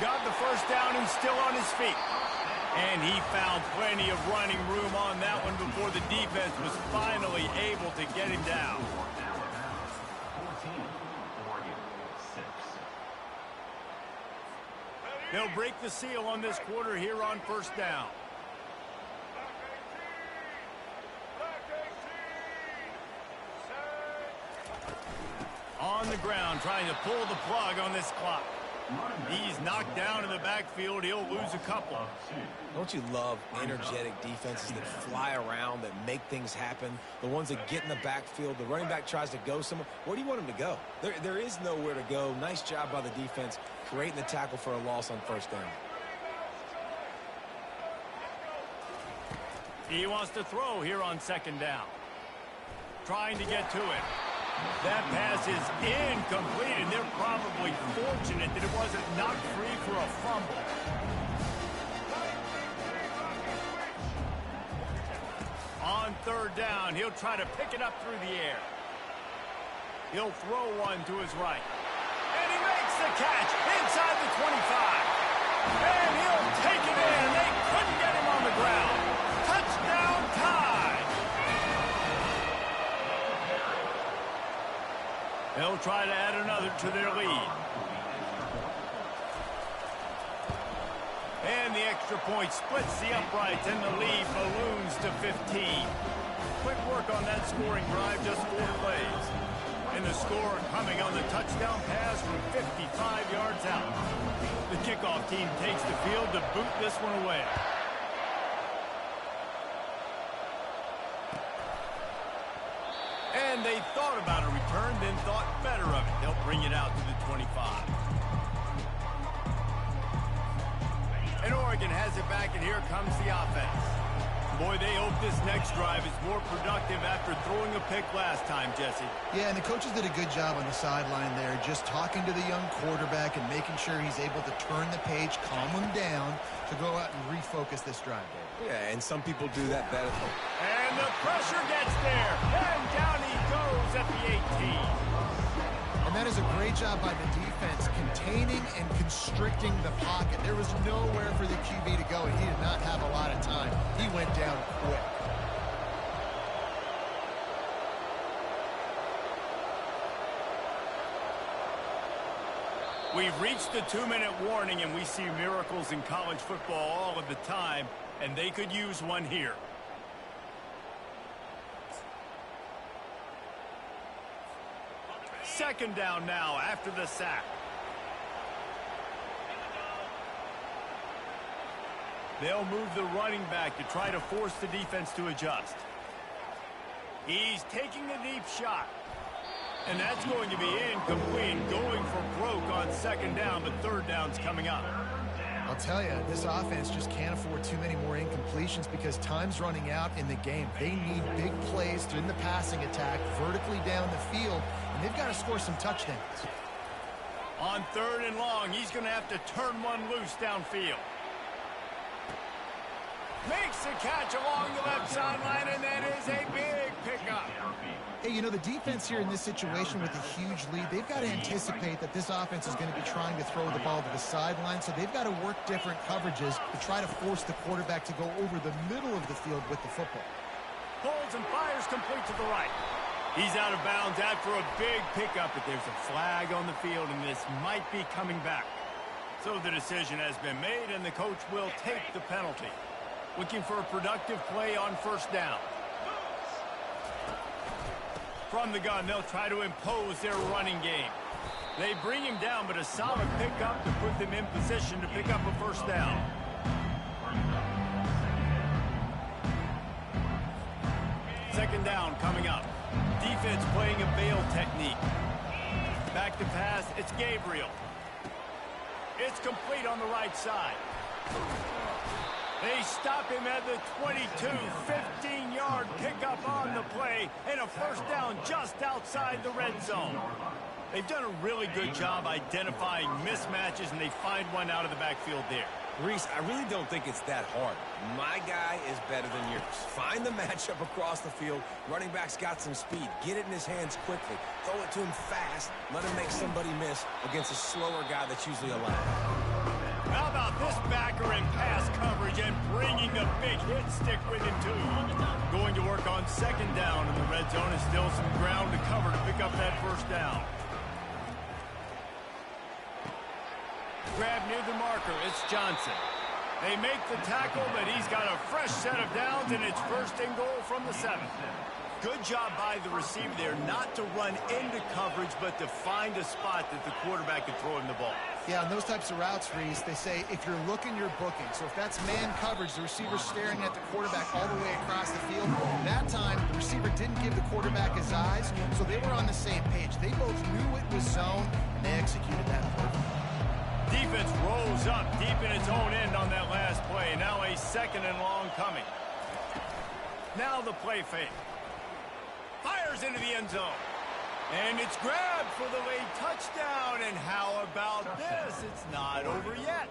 Got the 1st down and still on his feet. And he found plenty of running room on that one before the defense was finally able to get him down. They'll break the seal on this quarter here on 1st down. On the ground, trying to pull the plug on this clock. He's knocked down in the backfield. He'll lose a couple. Don't you love energetic defenses that fly around, that make things happen? The ones that get in the backfield, the running back tries to go somewhere. Where do you want him to go? There is nowhere to go. Nice job by the defense, creating the tackle for a loss on 1st down. He wants to throw here on 2nd down. Trying to get to it. That pass is incomplete, and they're probably fortunate that it wasn't knocked free for a fumble. On 3rd down, he'll try to pick it up through the air. He'll throw one to his right. And he makes the catch inside the 25. And he'll take it in. They couldn't get him on the ground. Touchdown tie. They'll try to add another to their lead. And the extra point splits the uprights, and the lead balloons to 15. Quick work on that scoring drive, just 4 plays. And the score coming on the touchdown pass from 55 yards out. The kickoff team takes the field to boot this one away. And they thought about a return, then thought better of it. They'll bring it out to the 25. And Oregon has it back, and here comes the offense. Boy, they hope this next drive is more productive after throwing a pick last time, Jesse. Yeah, and the coaches did a good job on the sideline there, just talking to the young quarterback and making sure he's able to turn the page, calm him down to go out and refocus this drive. Yeah, and some people do that better. And the pressure gets there, and down he goes at the 18. And that is a great job by the defense, containing and constricting the pocket. There was nowhere for the QB to go, and he did not have a lot of time. He went down quick. We've reached the 2-minute warning, and we see miracles in college football all of the time, and they could use one here. Second down now after the sack. They'll move the running back to try to force the defense to adjust. He's taking a deep shot. And that's going to be incomplete, going for broke on second down, but third down's coming up. I'll tell you, this offense just can't afford too many more incompletions because time's running out in the game. They need big plays in the passing attack, vertically down the field, and they've got to score some touchdowns. On third and long, he's going to have to turn one loose downfield. Makes the catch along the left sideline, and that is a big pickup. Hey, you know, the defense here in this situation with a huge lead, they've got to anticipate that this offense is going to be trying to throw the ball to the sideline, so they've got to work different coverages to try to force the quarterback to go over the middle of the field with the football. Pulls and fires complete to the right. He's out of bounds after a big pickup, but there's a flag on the field, and this might be coming back. So the decision has been made, and the coach will take the penalty. Looking for a productive play on first down. From the gun, they'll try to impose their running game. They bring him down, but a solid pickup to put them in position to pick up a first down. Second down coming up. Defense playing a bail technique. Back to pass, it's Gabriel. It's complete on the right side. They stop him at the 22, 15-yard pickup on the play, and a first down just outside the red zone. They've done a really good job identifying mismatches, and they find one out of the backfield there. Reese, I really don't think it's that hard. My guy is better than yours. Find the matchup across the field. Running back's got some speed. Get it in his hands quickly. Throw it to him fast. Let him make somebody miss against a slower guy that's usually allowed. How about this backer in pass coverage and bringing the big hit stick with him, too? Going to work on second down in the red zone, and still some ground to cover to pick up that first down. Grab near the marker, it's Johnson. They make the tackle, but he's got a fresh set of downs, and it's first and goal from the 7. Good job by the receiver there not to run into coverage, but to find a spot that the quarterback could throw him the ball. Yeah, on those types of routes, Reese, they say if you're looking, you're booking. So if that's man coverage, the receiver's staring at the quarterback all the way across the field. That time, the receiver didn't give the quarterback his eyes, so they were on the same page. They both knew it was zone, and they executed that perfectly. Defense rolls up deep in its own end on that last play. Now a second and long coming. Now the play fake. Fires into the end zone. And it's grabbed for the late touchdown. And how about this? It's not over yet.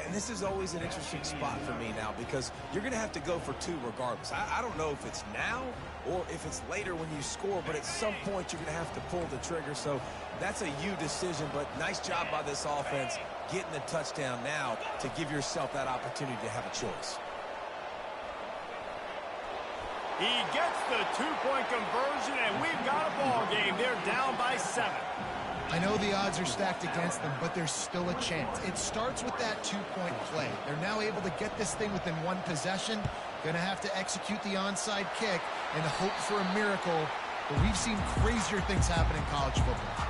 And this is always an interesting spot for me now because you're going to have to go for 2 regardless. I don't know if it's now or if it's later when you score, but at some point you're going to have to pull the trigger. So that's a you decision, but nice job by this offense getting the touchdown now to give yourself that opportunity to have a choice. He gets the two-point conversion, and we've got a ball game. They're down by 7. I know the odds are stacked against them, but there's still a chance. It starts with that two-point play. They're now able to get this thing within one possession. Going to have to execute the onside kick and hope for a miracle. But we've seen crazier things happen in college football.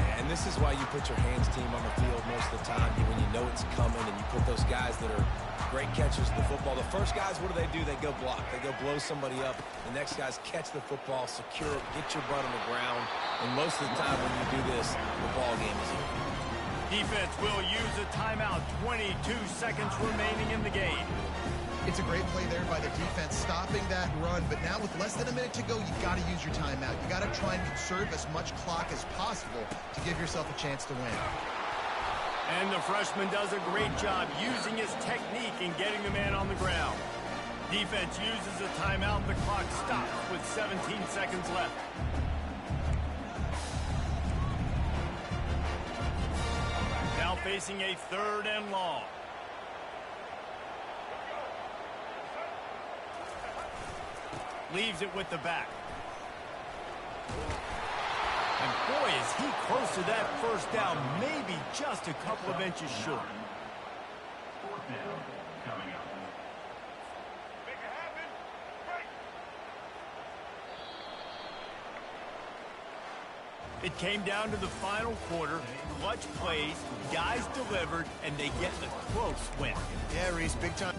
Yeah, and this is why you put your hands team on the field most of the time when you know it's coming, and you put those guys that are great catchers of the football. The first guys, what do? They go block. They go blow somebody up. The next guys catch the football, secure it, get your butt on the ground. And most of the time when you do this, the ball game is over. Defense will use a timeout. 22 seconds remaining in the game. It's a great play there by the defense, stopping that run. But now with less than a minute to go, you've got to use your timeout. You've got to try and conserve as much clock as possible to give yourself a chance to win. And the freshman does a great job using his technique and getting the man on the ground. Defense uses a timeout. The clock stops with 17 seconds left. Now facing a 3rd and long. Leaves it with the back. And boy, is he close to that first down, maybe just a couple of inches short. 4th down coming up. It came down to the final quarter. Clutch plays, guys delivered, and they get the close win. Yeah, Reese, big time.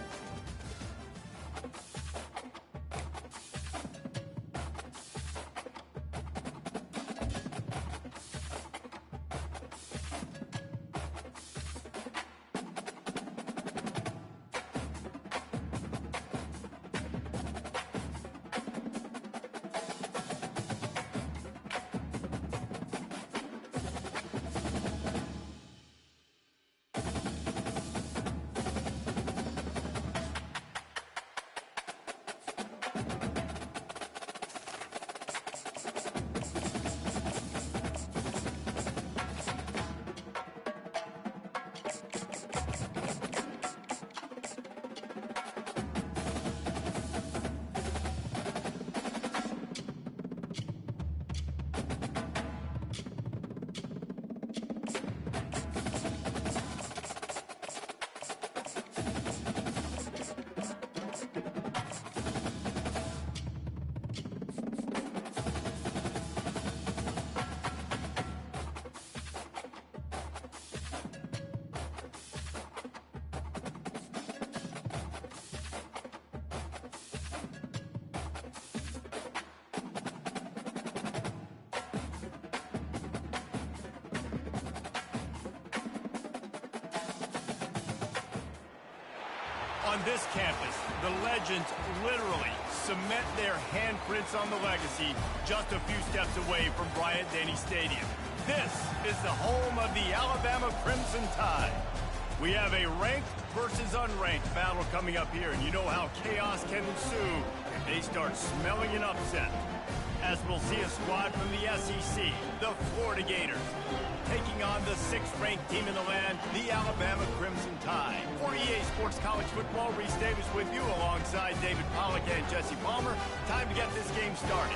On this campus, the legends literally cement their handprints on the legacy just a few steps away from Bryant-Denny Stadium. This is the home of the Alabama Crimson Tide. We have a ranked versus unranked battle coming up here, and you know how chaos can ensue if they start smelling an upset. As we'll see a squad from the SEC, the Florida Gators, taking on the 6th-ranked team in the land, the Alabama Crimson Tide. For EA Sports College Football, Reese Davis with you alongside David Pollack and Jesse Palmer. Time to get this game started.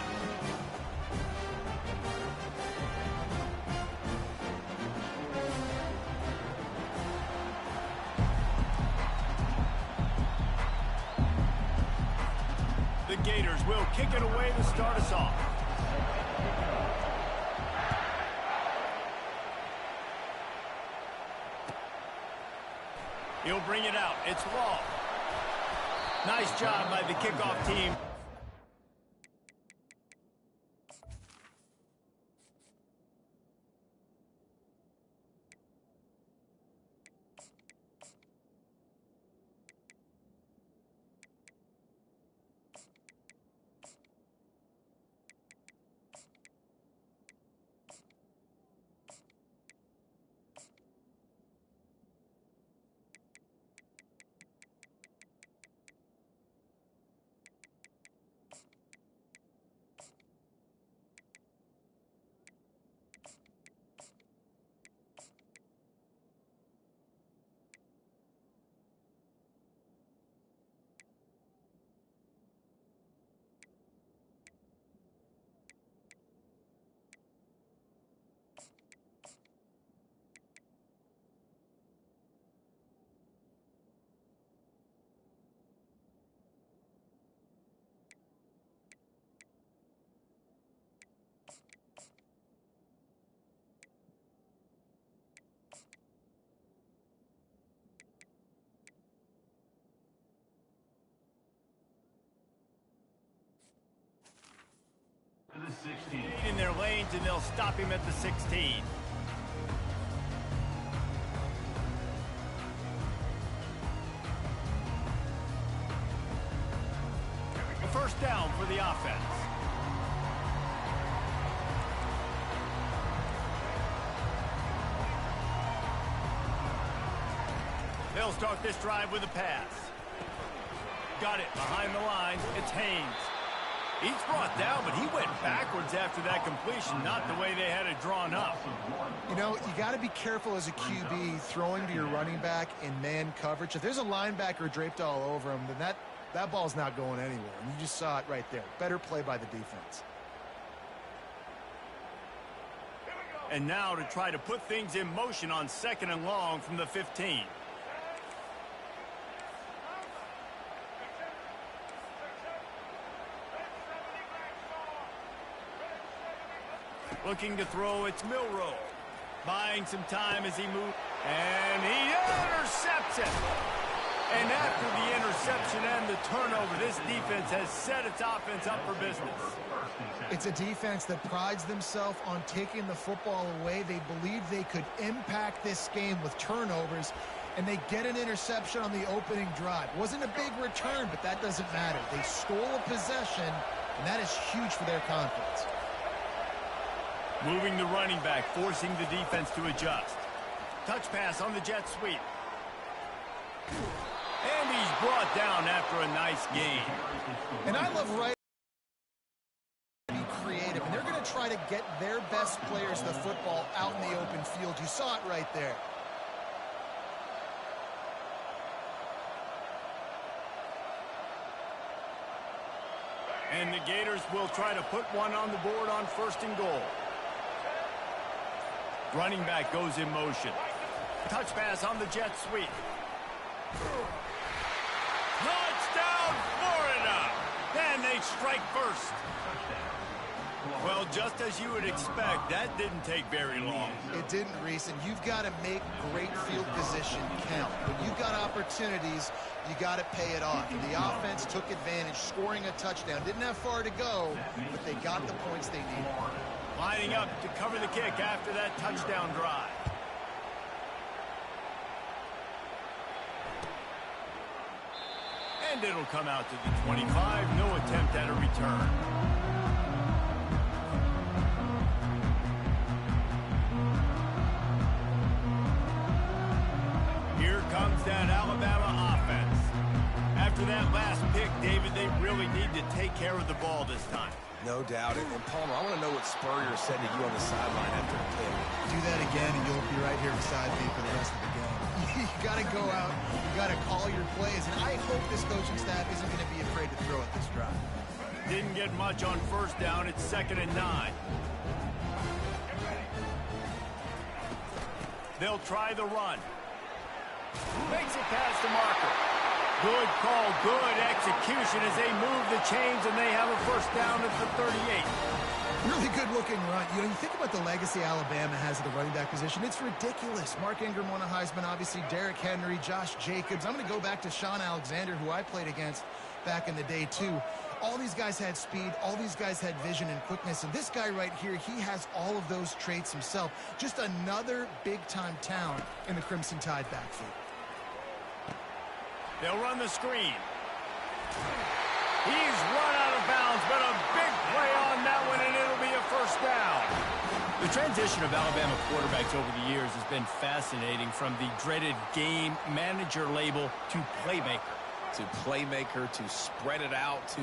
The Gators will kick it away to start us off. He'll bring it out. It's Law. Nice job by the kickoff team. 16. In their lanes, and they'll stop him at the 16. A first down for the offense. They'll start this drive with a pass. Got it behind the line. It's Haynes. He's brought down, but he went backwards after that completion, not the way they had it drawn up. You know, you got to be careful as a QB throwing to your running back in man coverage. If there's a linebacker draped all over him, then that ball's not going anywhere. And you just saw it right there. Better play by the defense. And now to try to put things in motion on 2nd and long from the 15. Looking to throw, it's Milrow. Buying some time as he moves. And he intercepts it. And after the interception and the turnover, this defense has set its offense up for business. It's a defense that prides themselves on taking the football away. They believe they could impact this game with turnovers, and they get an interception on the opening drive. Wasn't a big return, but that doesn't matter. They stole a possession, and that is huge for their confidence. Moving the running back, forcing the defense to adjust. Touch pass on the jet sweep. And he's brought down after a nice gain. And I love right to be creative, and they're going to try to get their best players the football out in the open field. You saw it right there. And the Gators will try to put one on the board on 1st and goal. Running back goes in motion. Touch pass on the jet sweep. Touchdown, Florida! And they strike first. Well, just as you would expect, that didn't take very long. It didn't, Reese, and you've got to make great field position count. When you've got opportunities, you got to pay it off. And the offense took advantage, scoring a touchdown. Didn't have far to go, but they got the points they needed. Lining up to cover the kick after that touchdown drive. And it'll come out to the 25. No attempt at a return. Here comes that Alabama offense. After that last pick, David, they really need to take care of the ball this time. No doubt. And Palmer, I want to know what Spurrier said to you on the sideline after the pick. Do that again, and you'll be right here beside me for the rest of the game. You got to go out. You got to call your plays. And I hope this coaching staff isn't going to be afraid to throw at this drive. Didn't get much on 1st down. It's 2nd and 9. They'll try the run. Makes it past the marker. Good call, good execution as they move the chains, and they have a 1st down at the 38. Really good-looking run. You know, you think about the legacy Alabama has at the running back position. It's ridiculous. Mark Ingram won a Heisman, obviously. Derrick Henry, Josh Jacobs. I'm going to go back to Sean Alexander, who I played against back in the day, too. All these guys had speed. All these guys had vision and quickness. And this guy right here, he has all of those traits himself. Just another big-time talent in the Crimson Tide backfield. They'll run the screen. He's run out of bounds, but a big play on that one, and it'll be a 1st down. The transition of Alabama quarterbacks over the years has been fascinating, from the dreaded game manager label to playmaker. To playmaker, to spread it out, to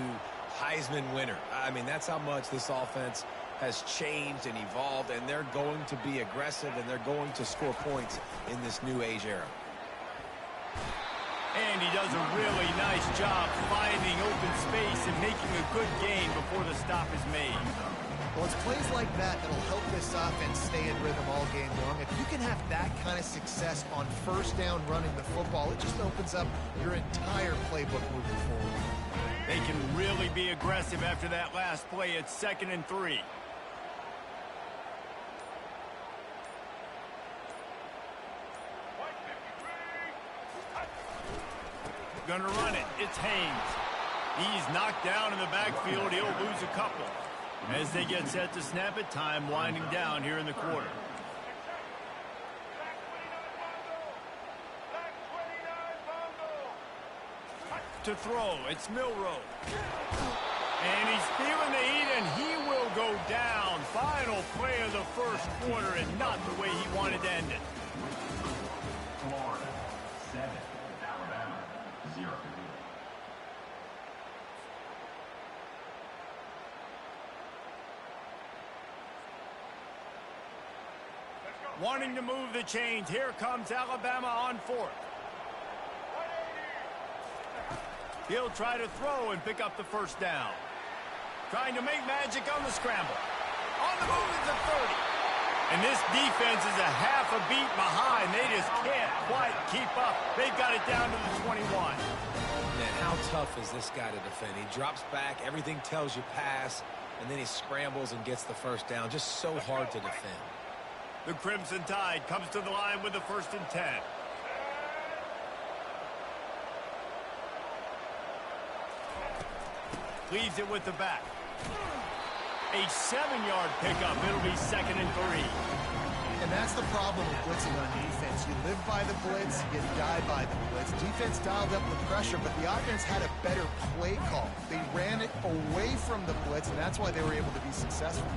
Heisman winner. I mean, that's how much this offense has changed and evolved, and they're going to be aggressive, and they're going to score points in this new age era. And he does a really nice job finding open space and making a good gain before the stop is made. Well, it's plays like that that'll help this offense stay in rhythm all game long. If you can have that kind of success on 1st down running the football, it just opens up your entire playbook moving forward. They can really be aggressive after that last play. It's 2nd and 3. Gonna run it. It's Haynes. He's knocked down in the backfield. He'll lose a couple. As they get set to snap it, time winding down here in the quarter. To throw, it's Milrow. And he's feeling the heat, and he will go down. Final play of the first quarter, and not the way he wanted to end it. Florida 7, Alabama 0. Wanting to move the chains. Here comes Alabama on fourth. He'll try to throw and pick up the first down. Trying to make magic on the scramble. On the move is a 30. And this defense is a half a beat behind. They just can't quite keep up. They've got it down to the 21. Man, how tough is this guy to defend? He drops back, everything tells you pass, and then he scrambles and gets the first down. Just so hard to defend. The Crimson Tide comes to the line with the 1st and 10. Leaves it with the back. A 7-yard pickup. It'll be 2nd and 3. And that's the problem with blitzing on defense. You live by the blitz, you die by the blitz. Defense dialed up the pressure, but the offense had a better play call. They ran it away from the blitz, and that's why they were able to be successful.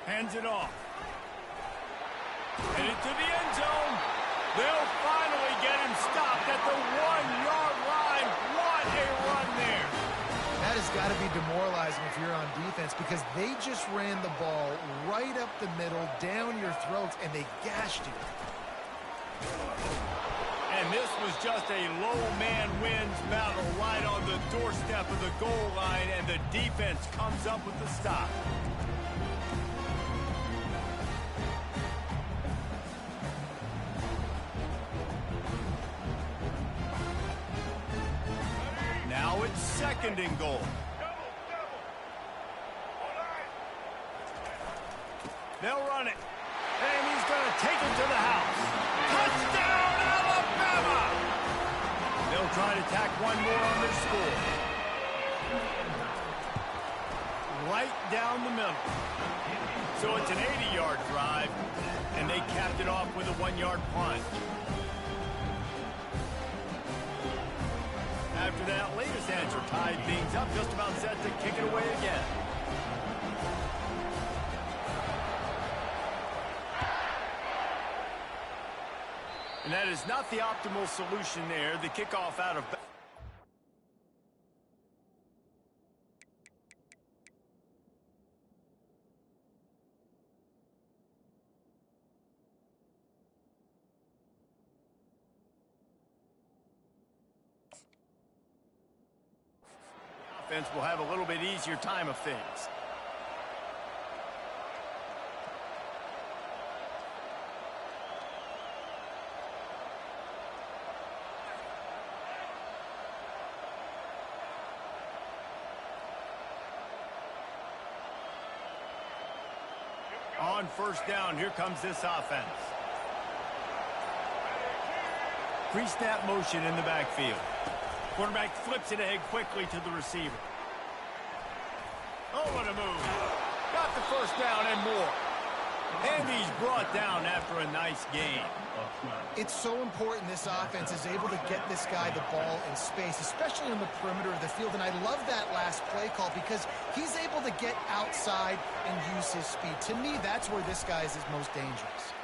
Hands it off. Headed to the end zone. They'll finally get him stopped at the 1-yard line. What a run there. That has got to be demoralizing if you're on defense, because they just ran the ball right up the middle, down your throats, and they gashed you. And this was just a low man wins battle right on the doorstep of the goal line, and the defense comes up with the stop. Now it's 2nd and goal. They'll run it. And he's going to take it to the house. Touchdown, Alabama! They'll try to tack one more on their score. Right down the middle. So it's an 80-yard drive, and they capped it off with a 1-yard punt. After that latest answer tied things up, just about set to kick it away again. And that is not the optimal solution there. The kickoff out of... Offense will have a little bit easier time of things. On 1st down, here comes this offense. Pre-snap motion in the backfield. Quarterback flips it ahead quickly to the receiver. Oh, what a move. Got the 1st down and more. And he's brought down after a nice gain. It's so important this offense is able to get this guy the ball in space, especially on the perimeter of the field. And I love that last play call because he's able to get outside and use his speed. To me, that's where this guy is his most dangerous.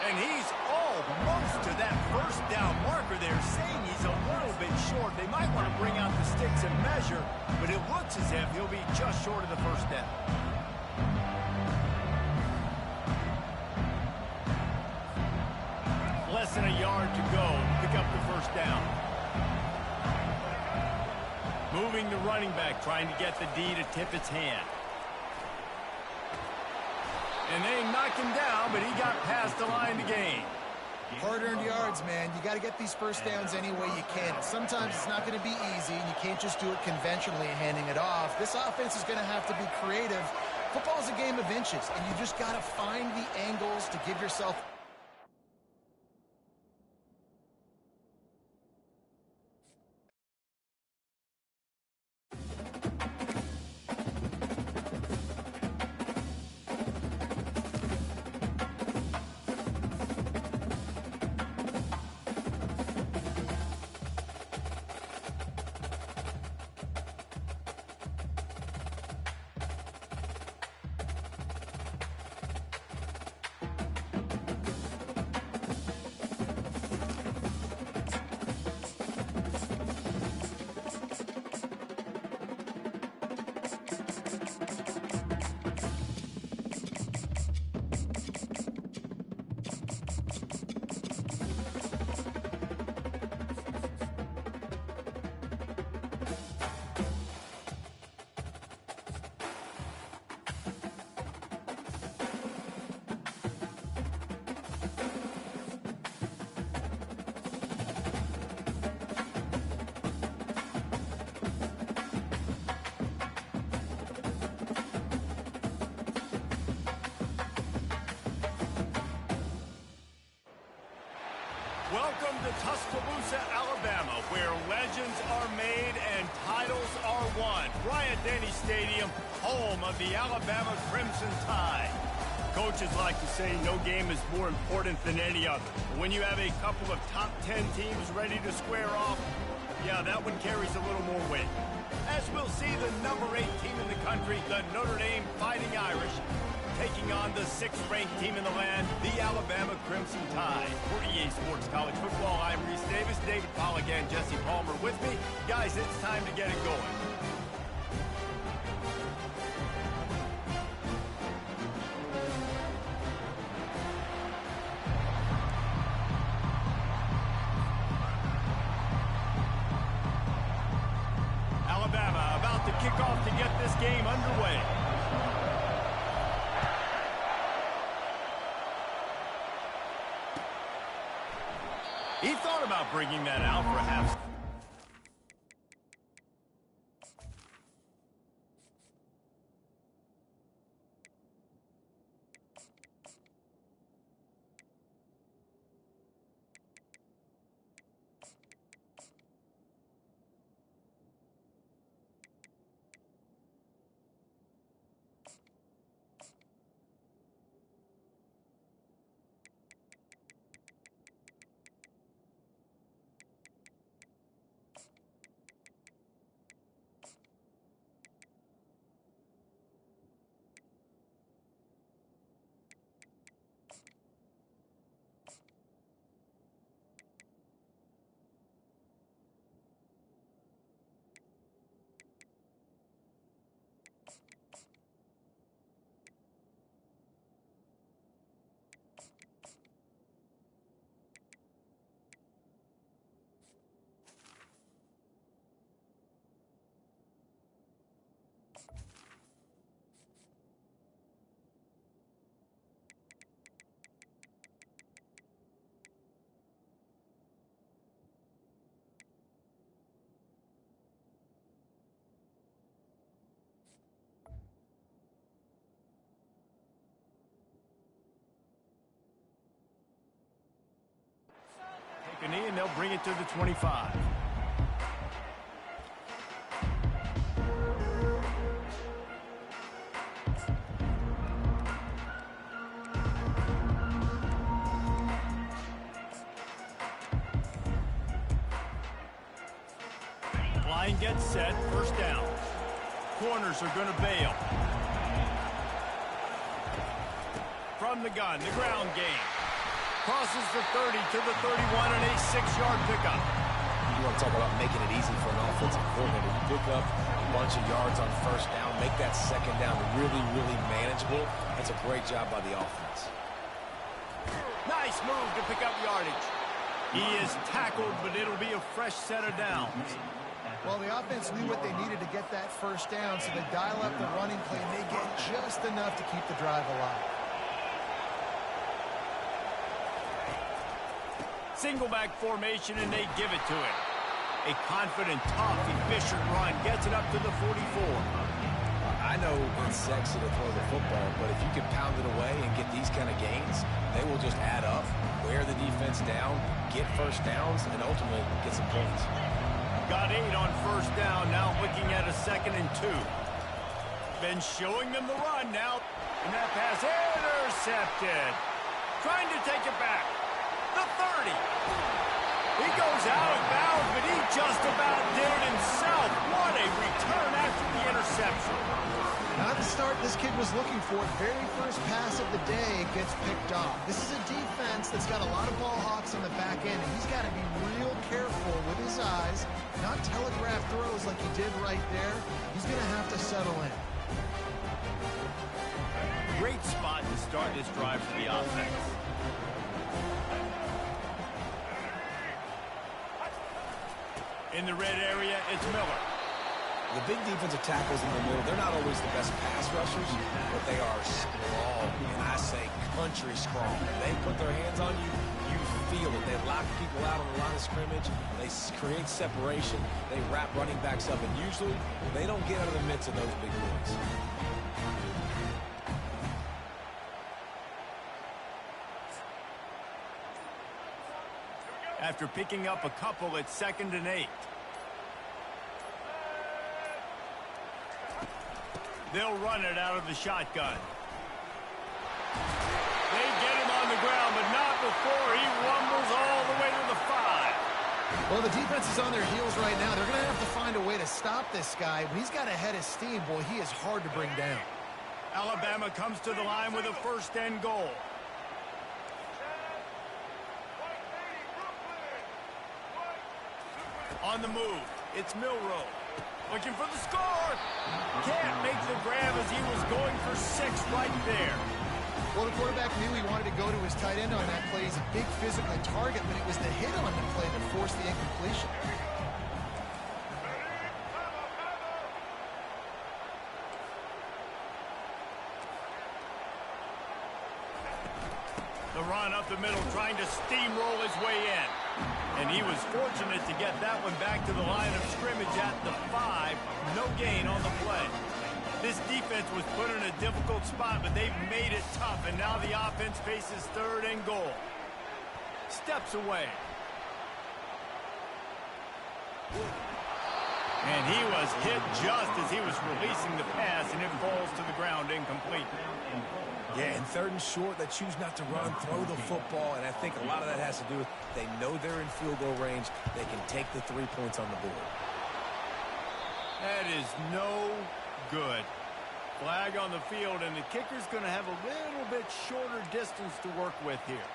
And he's almost to that 1st down marker there, saying he's a little bit short. They might want to bring out the sticks and measure, but it looks as if he'll be just short of the 1st down. Less than a yard to go to pick up the 1st down. Moving the running back, trying to get the D to tip its hand. And they knocked him down, but he got past the line to gain. Hard-earned yards, man. You got to get these 1st downs any way you can. Sometimes it's not going to be easy, and you can't just do it conventionally handing it off. This offense is going to have to be creative. Football is a game of inches, and you just got to find the angles to give yourself Welcome to Tuscaloosa, Alabama, where legends are made and titles are won. Bryant-Denny Stadium, home of the Alabama Crimson Tide. Coaches like to say no game is more important than any other. But when you have a couple of top 10 teams ready to square off, yeah, that one carries a little more weight. As we'll see the number 8 team in the country, the Notre Dame Fighting Irish, taking on the 6th-ranked team in the land, the Alabama Crimson Tide. For EA Sports College Football, I'm Reese Davis, David Pollack, and Jesse Palmer with me. Guys, it's time to get it going. Alabama about to kick off to get this game underway. He thought about bringing that out for half. Take a knee and they'll bring it to the 25. Line gets set, first down. Corners are going to bail. From the gun, the ground game. Crosses the 30 to the 31 and a 6-yard pickup. You want to talk about making it easy for an offensive coordinator. You pick up a bunch of yards on first down, make that second down really, really manageable. That's a great job by the offense. Nice move to pick up yardage. He is tackled, but it'll be a fresh set of downs. Well, the offense knew what they needed to get that first down, so they dial up the running play, and they get just enough to keep the drive alive. Single back formation, and they give it to him. A confident, tough, efficient run gets it up to the 44. I know it's sexy to throw the football, but if you can pound it away and get these kind of gains, they will just add up, wear the defense down, get first downs, and ultimately get some points. Got 8 on first down, now looking at a 2nd and 2. Been showing them the run now, and that pass intercepted. Trying to take it back. The 30. He goes out of bounds, but he just about did it himself. What a return after the interception. Not the start this kid was looking for. Very first pass of the day gets picked off. This is a defense that's got a lot of ball hawks on the back end, and he's got to be real careful with his eyes, not telegraph throws like he did right there. He's going to have to settle in. Great spot to start this drive for the offense. In the red area, it's Miller. The big defensive tackles in the middle, they're not always the best pass rushers, but they are strong, and I say country strong. When they put their hands on you, you feel it. They lock people out on the line of scrimmage. They create separation. They wrap running backs up, and usually they don't get out of the midst of those big boys. after picking up a couple at 2nd and 8. They'll run it out of the shotgun. They get him on the ground, but not before he rumbles all the way to the 5. Well, the defense is on their heels right now. They're going to have to find a way to stop this guy. When he's got a head of steam, boy, he is hard to bring down. Alabama comes to the line with a 1st and goal. On the move, it's Milroe. Looking for the score. Can't make the grab as he was going for 6 right there. Well, the quarterback knew he wanted to go to his tight end on that play. He's a big physical target, but it was the hit on the play that forced the incompletion. The run up the middle, trying to steamroll his way in. And he was fortunate to get that one back to the line of scrimmage at the 5. No gain on the play. This defense was put in a difficult spot, but they've made it tough, and now the offense faces 3rd and goal. Steps away. And he was hit just as he was releasing the pass, and it falls to the ground incomplete. Yeah, and 3rd and short, they choose not to run, throw the football, and I think a lot of that has to do with they know they're in field goal range. They can take the 3 points on the board. That is no good. Flag on the field, and the kicker's going to have a little bit shorter distance to work with here.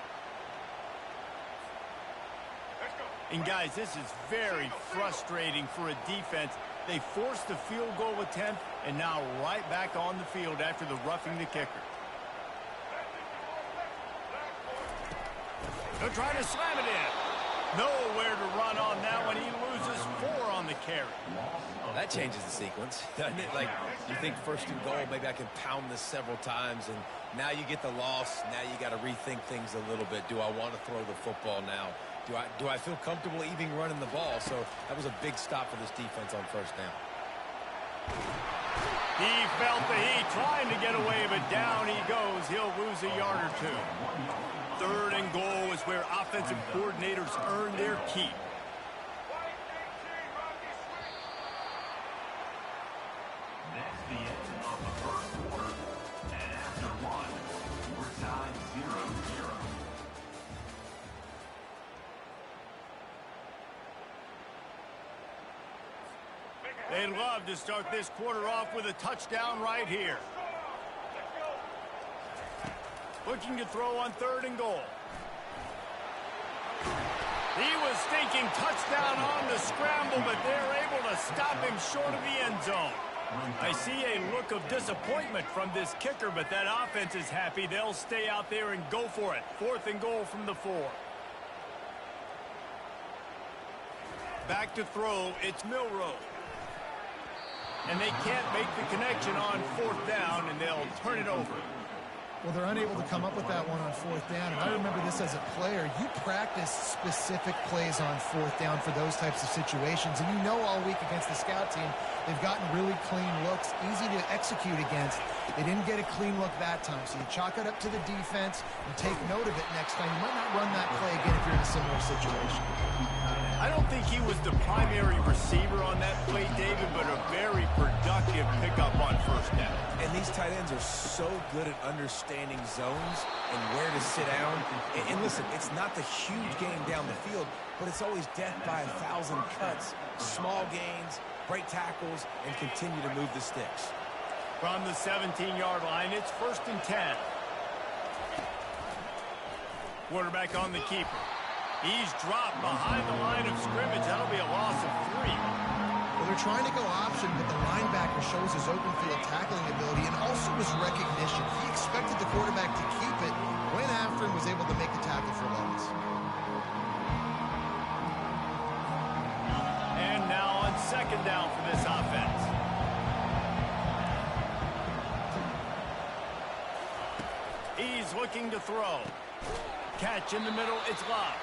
And guys, this is very frustrating for a defense. They forced the field goal attempt, and now right back on the field after the roughing the kicker. They'll try to slam it in. Nowhere to run on that one. He loses 4 on the carry. Well, that changes the sequence, doesn't it? Like, you think 1st and goal, maybe I can pound this several times, and now you get the loss. Now you got to rethink things a little bit. Do I want to throw the football now? Do I feel comfortable even running the ball? So that was a big stop for this defense on 1st down. He felt the heat, trying to get away, but down he goes. He'll lose a yard or 2. 3rd and goal is where offensive coordinators earn their keep. That's the end of the 1st quarter. And after 1, we're tied 0-0. They'd love to start this quarter off with a touchdown right here. Looking to throw on 3rd and goal. He was thinking touchdown on the scramble, but they're able to stop him short of the end zone. I see a look of disappointment from this kicker, but that offense is happy. They'll stay out there and go for it. 4th and goal from the 4. Back to throw, it's Milroe. And they can't make the connection on 4th down, and they'll turn it over. Well, they're unable to come up with that one on 4th down. And I remember this as a player. You practice specific plays on 4th down for those types of situations. And you know all week against the scout team, they've gotten really clean looks, easy to execute against. They didn't get a clean look that time. So you chalk it up to the defense and take note of it next time. You might not run that play again if you're in a similar situation. I don't think he was the primary receiver on that play, David, but a very productive pickup on 1st down. And these tight ends are so good at understanding zones and where to sit down. And listen, it's not the huge game down the field, but it's always death by 1,000 cuts, small gains, break tackles, and continue to move the sticks. From the 17-yard line, it's 1st and 10. Quarterback on the keeper. He's dropped behind the line of scrimmage. That'll be a loss of 3. Well, they're trying to go option, but the linebacker shows his open field tackling ability and also his recognition. He expected the quarterback to keep it, went after and was able to make the tackle for loss. And now on 2nd down for this offense. He's looking to throw. Catch in the middle, it's Love.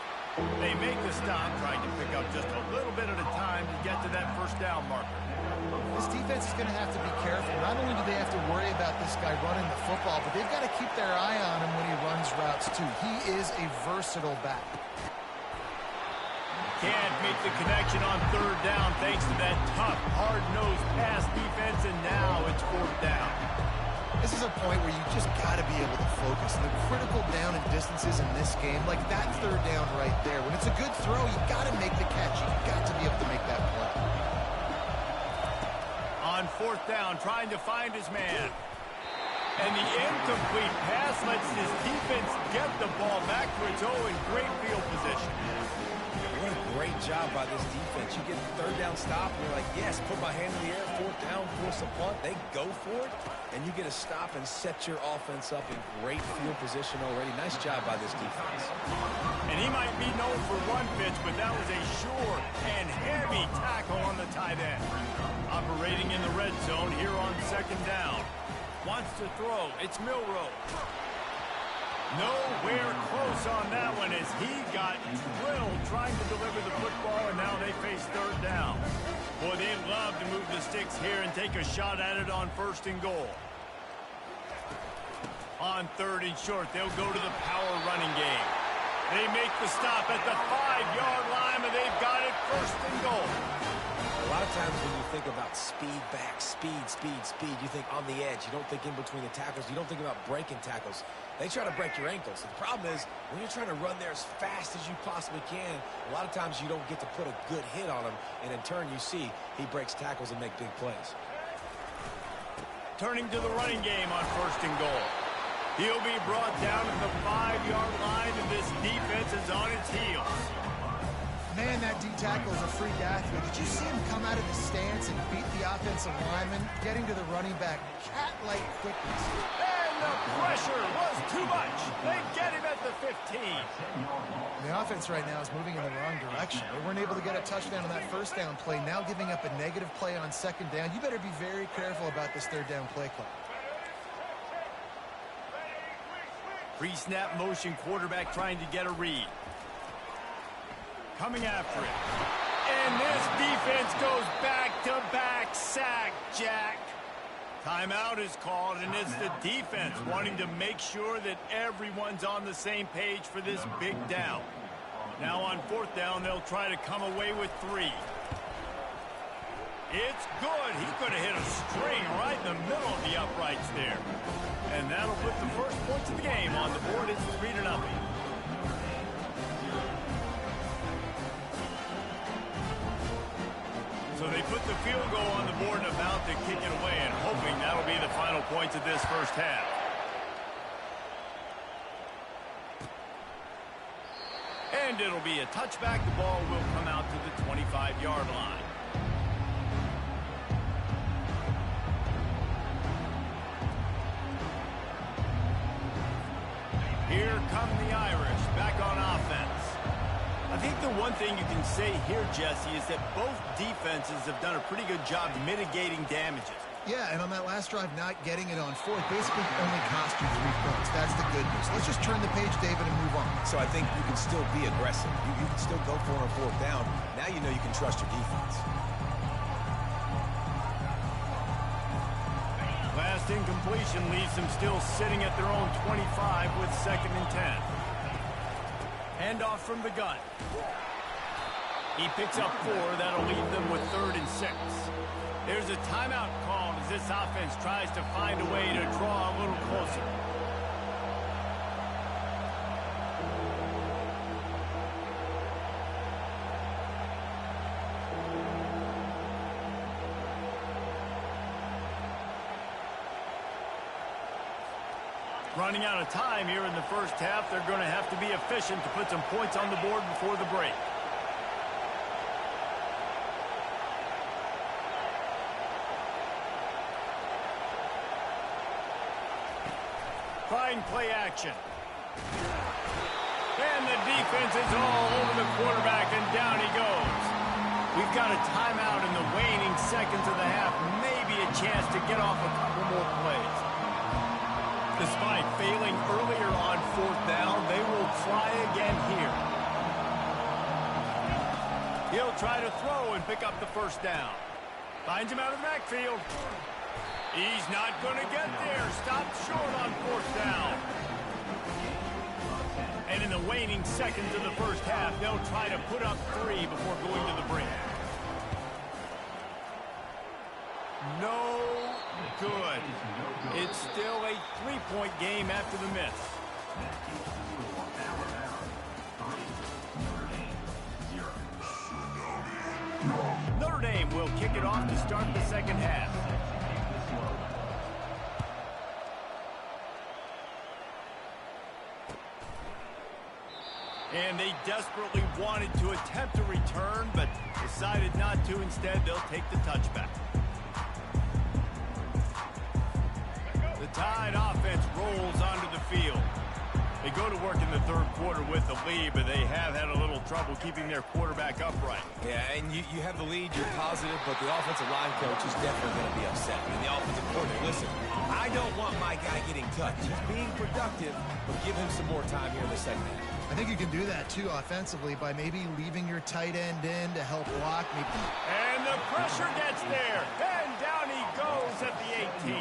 They make the stop, trying to pick up just a little bit at a time to get to that 1st down marker. This defense is going to have to be careful. Not only do they have to worry about this guy running the football, but they've got to keep their eye on him when he runs routes too. He is a versatile back. can't make the connection on third down thanks to that tough, hard-nosed pass defense, and now it's fourth down. This is a point where you just got to be able to focus. The critical down and distances in this game, like that third down right there. When it's a good throw, you got to make the catch. You've got to be able to make that play. On fourth down, trying to find his man. And the incomplete pass lets his defense get the ball back for its own in great field position. What a great job by this defense. You get the third down stop, and you're like, yes, put my hand in the air, fourth down, force a punt. They go for it, and you get a stop and set your offense up in great field position already. Nice job by this defense. And he might be known for one pitch, but that was a sure and heavy tackle on the tight end. Operating in the red zone here on second down. Wants to throw. It's Milroe. Nowhere close on that one as he got drilled trying to deliver the football, and now they face third down. Boy, they love to move the sticks here and take a shot at it on first and goal. On third and short, they'll go to the power running game. They make the stop at the 5-yard line, and they've got it first and goal. A lot of times when you think about speed back, speed, you think on the edge. You don't think in between the tackles. You don't think about breaking tackles. They try to break your ankles. The problem is when you're trying to run there as fast as you possibly can, a lot of times you don't get to put a good hit on him, and in turn you see he breaks tackles and make big plays. Turning to the running game on first and goal. He'll be brought down at the 5-yard line, and this defense is on its heels. Man, that D-tackle is a freak athlete. Did you see him come out of the stance and beat the offensive lineman, getting to the running back? Cat-like quickness. And the pressure was too much. They get him at the 15. The offense right now is moving in the wrong direction. They weren't able to get a touchdown on that first down play, now giving up a negative play on second down. You better be very careful about this third down play call. Pre-snap motion quarterback trying to get a read. Coming after it. And this defense goes back-to-back sack, Jack. Timeout is called, and it's the defense wanting to make sure that everyone's on the same page for this big down. Now on fourth down, they'll try to come away with 3. It's good. He could have hit a string right in the middle of the uprights there. And that'll put the first points of the game on the board. It's 3-0. So they put the field goal on the board and about to kick it away, and hoping that'll be the final points of this first half. And it'll be a touchback. The ball will come out to the 25-yard line. Here come the Irish back on offense. I think the one thing you can say here, Jesse, is that both defenses have done a pretty good job mitigating damages. Yeah, and on that last drive, not getting it on fourth basically only cost you 3 points. That's the good news. Let's just turn the page, David, and move on. So I think you can still be aggressive. You can still go for it on fourth down. Now you know you can trust your defense. Last incompletion leaves them still sitting at their own 25 with 2nd and 10. Handoff from the gun. He picks up 4. That'll leave them with 3rd and 6. There's a timeout called as this offense tries to find a way to draw a little closer. Running out of time here in the first half. They're going to have to be efficient to put some points on the board before the break. Trying play action. And the defense is all over the quarterback, and down he goes. We've got a timeout in the waning seconds of the half. Maybe a chance to get off a couple more plays. Despite failing earlier on fourth down, they will try again here. He'll try to throw and pick up the first down. Finds him out of the backfield. He's not going to get there. Stopped short on fourth down. And in the waning seconds of the first half, they'll try to put up 3 before going to the break. No good. It's still a 3-point game after the miss. Notre Dame will kick it off to start the second half. And they desperately wanted to attempt a return, but decided not to. Instead, they'll take the touchback. The Tide offense rolls onto the field. They go to work in the third quarter with the lead, but they have had a little trouble keeping their quarterback upright. Yeah, and you have the lead, you're positive, but the offensive line coach is definitely going to be upset. And the offensive coordinator, listen, I don't want my guy getting touched. He's being productive, but give him some more time here in the second half. I think you can do that, too, offensively, by maybe leaving your tight end in to help block. And the pressure gets there. And down he goes at the 18.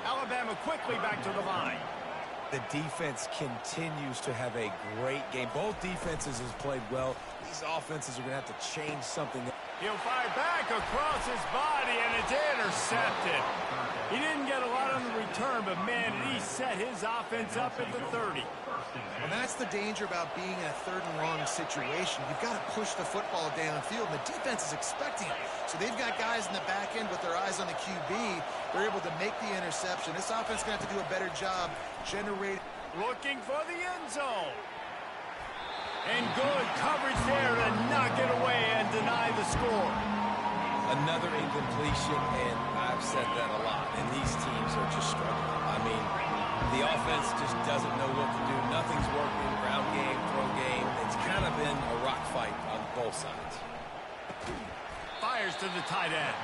Alabama quickly back to the line. The defense continues to have a great game. Both defenses have played well. These offenses are going to have to change something. He'll fire back across his body, and it's intercepted. He didn't get a lot on the return, but, man, he set his offense up at the 30. And that's the danger about being in a third and long situation. You've got to push the football downfield, and the defense is expecting it. So they've got guys in the back end with their eyes on the QB. They're able to make the interception. This offense is going to have to do a better job generating. Looking for the end zone. And good coverage there to knock it away and deny the score. Another incompletion, and I've said that a lot, and these teams are just struggling. I mean, the offense just doesn't know what to do. Nothing's working. Ground game, throw game. It's kind of been a rock fight on both sides. Fires to the tight end.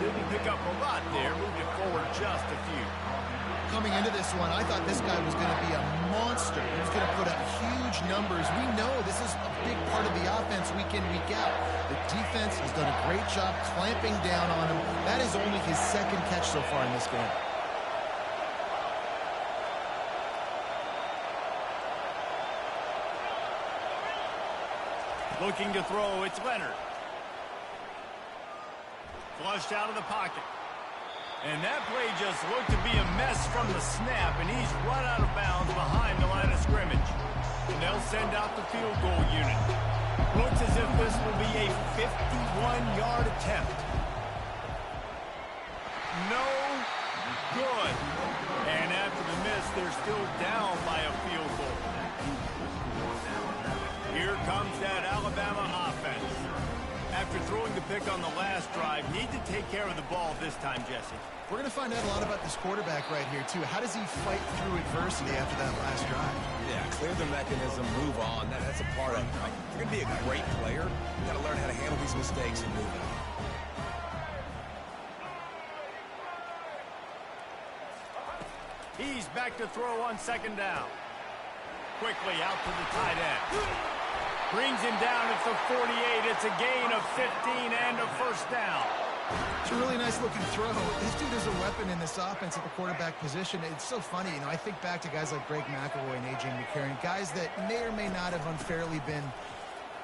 Didn't pick up a lot there. Moved it forward just a few. Coming into this one, I thought this guy was going to be a monster. He was going to put up huge numbers. We know this is a big part of the offense week in, week out. The defense has done a great job clamping down on him. That is only his second catch so far in this game. Looking to throw, it's Leonard. Flushed out of the pocket. And that play just looked to be a mess from the snap, and he's run out of bounds behind the line of scrimmage. And they'll send out the field goal unit. Looks as if this will be a 51-yard attempt. No good. And after the miss, they're still down by a field goal. Here comes that Alabama offense. After throwing the pick on the last drive, need to take care of the ball this time, Jesse. We're going to find out a lot about this quarterback right here, too. How does he fight through adversity after that last drive? Yeah, clear the mechanism, move on. That's a part of it, right? If you're going to be a great player, you got to learn how to handle these mistakes and move on. He's back to throw on second down. Quickly out to the tight end. Brings him down at the 48. It's a gain of 15 and a first down. It's a really nice-looking throw. This dude is a weapon in this offense at the quarterback position. It's so funny. You know, I think back to guys like Greg McElroy and A.J. McCarron, guys that may or may not have unfairly been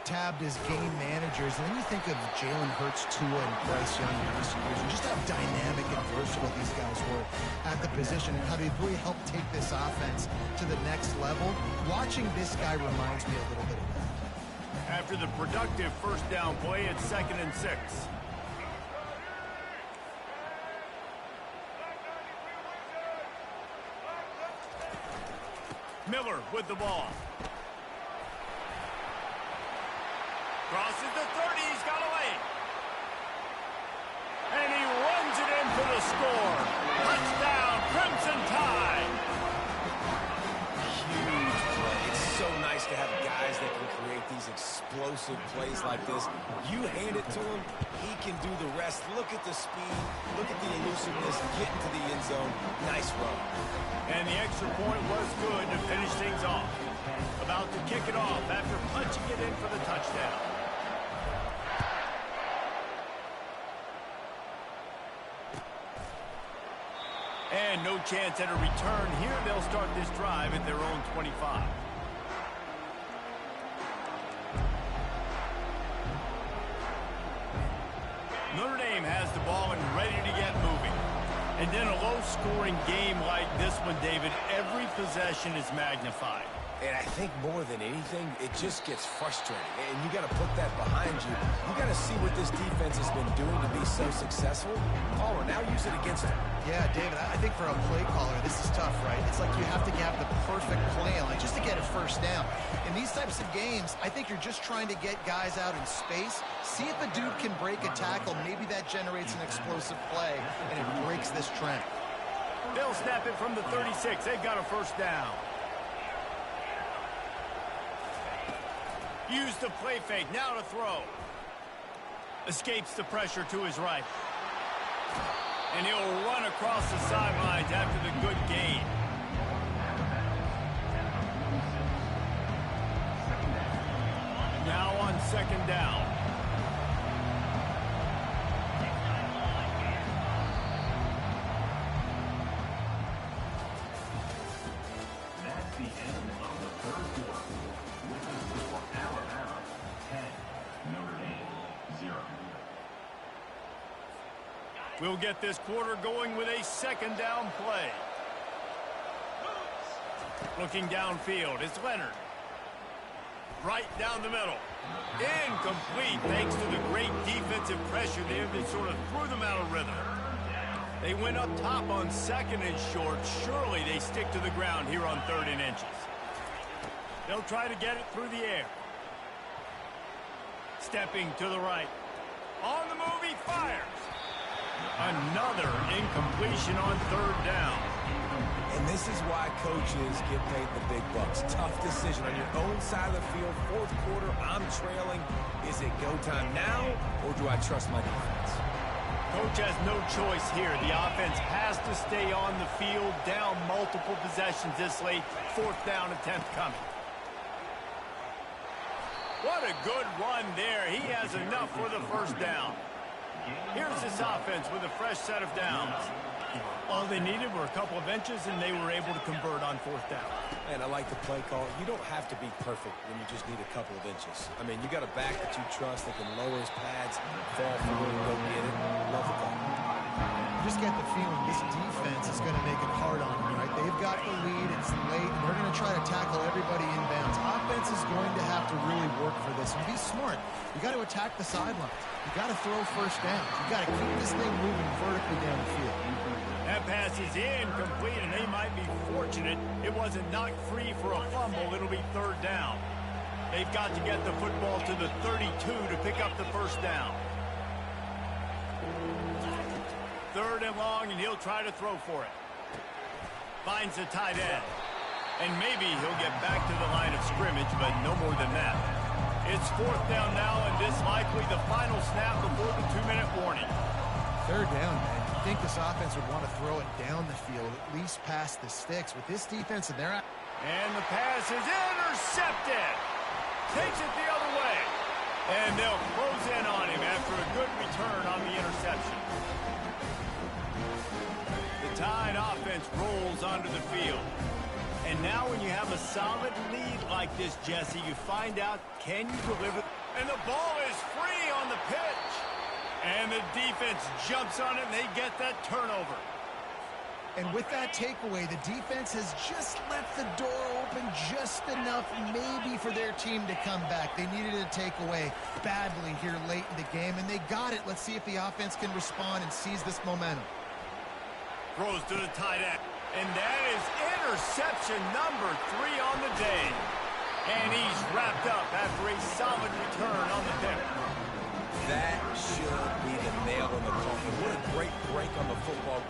tabbed as game managers. And then you think of Jalen Hurts, Tua, and Bryce Young in recent years, and just how dynamic and versatile these guys were at the position and how they really helped take this offense to the next level. Watching this guy reminds me a little bit of that. After the productive first down play, it's 2nd and 6. Miller with the ball. Crosses the 30, he's got away. And he runs it in for the score. Touchdown, Crimson Tide. Huge play. It's so nice to have guys that can create these explosive plays like this. You hand it to him, he can do the rest. Look at the speed, look at the elusiveness, get into the end zone. Nice run. And the extra point was good to finish things off. About to kick it off after punching it in for the touchdown. And no chance at a return here. They'll start this drive at their own 25. Notre Dame has the ball and ready to get moving. And in a low-scoring game like this one, David, every possession is magnified. And I think more than anything, it just gets frustrating. And you got to put that behind you. You got to see what this defense has been doing to be so successful. Caller, now use it against them. Yeah, David, I think for a play caller, this is tough, right? It's like you have to have the perfect play line just to get a first down. In these types of games, I think you're just trying to get guys out in space, see if a dude can break a tackle. Maybe that generates an explosive play, and it breaks this trend. They'll snap it from the 36. They've got a first down. Use the play fake, now to throw. Escapes the pressure to his right. And he'll run across the sidelines after the good gain. Now on second down. That's the end of the third quarter. With the score Alabama 10, Notre Dame 0. We'll get this quarter going with a second down play. Looking downfield, it's Leonard. Right down the middle. Incomplete thanks to the great defensive pressure there that sort of threw them out of rhythm. They went up top on second and short. Surely they stick to the ground here on 3rd and inches. They'll try to get it through the air. Stepping to the right. On the move, he fires. Another incompletion on 3rd down. And this is why coaches get paid the big bucks. Tough decision on your own side of the field. 4th quarter, I'm trailing. Is it go time now, or do I trust my defense? Coach has no choice here. The offense has to stay on the field, down multiple possessions this late. 4th down attempt coming. What a good run there. He has enough for the first down. Here's this offense with a fresh set of downs. All they needed were a couple of inches, and they were able to convert on 4th down. And I like the play call. You don't have to be perfect when you just need a couple of inches. I mean, you got a back that you trust that can lower his pads, fall forward, and go get it. Love the call. You just get the feeling this defense is going to make it hard on them, right? They've got the lead, it's late, and they're going to try to tackle everybody inbounds. Offense is going to have to really work for this and be smart. You got to attack the sidelines. You got to throw first down. You got to keep this thing moving vertically down the field. That pass is incomplete, and they might be fortunate it wasn't knocked free for a fumble. It'll be 3rd down. They've got to get the football to the 32 to pick up the first down. 3rd and long, and he'll try to throw for it. Finds the tight end. And maybe he'll get back to the line of scrimmage, but no more than that. It's 4th down now, and this likely the final snap before the 2-minute warning. 3rd down, man. I think this offense would want to throw it down the field, at least past the sticks. With this defense, and they're out. And the pass is intercepted. Takes it the other way. And they'll close in on him after a good return on the interception. The Tide offense rolls onto the field. And now when you have a solid lead like this, Jesse, you find out, can you deliver? And the ball is free on the pitch. And the defense jumps on it, and they get that turnover. And with that takeaway, the defense has just left the door open just enough maybe for their team to come back. They needed a takeaway badly here late in the game, and they got it. Let's see if the offense can respond and seize this momentum. Throws to the tight end. And that is interception number 3 on the day. And he's wrapped up after a solid return on the pick. That should be the nail in the coffin. What a great break on the football.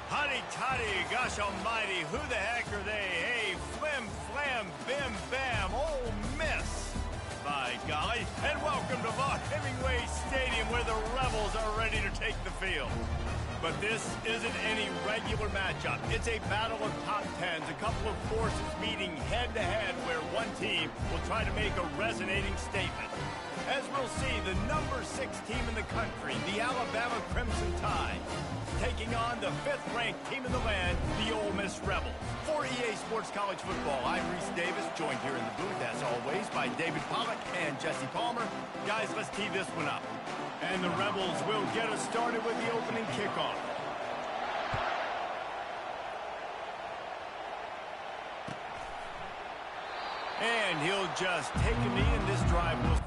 Hotty toddy, gosh almighty, who the heck are they? Hey, flim, flam, bim, bam, Ole Miss. By golly, and welcome to Vaught Hemingway Stadium where the Rebels are ready to take the field. But this isn't any regular matchup. It's a battle of top tens, a couple of forces meeting head-to-head where one team will try to make a resonating statement. As we'll see, the number 6 team in the country, the Alabama Crimson Tide, taking on the 5th-ranked team in the land, the Ole Miss Rebels. For EA Sports College Football, I'm Reese Davis, joined here in the booth, as always, by David Pollack and Jesse Palmer. Guys, let's tee this one up. And the Rebels will get us started with the opening kickoff. And he'll just take a knee, and this drive will...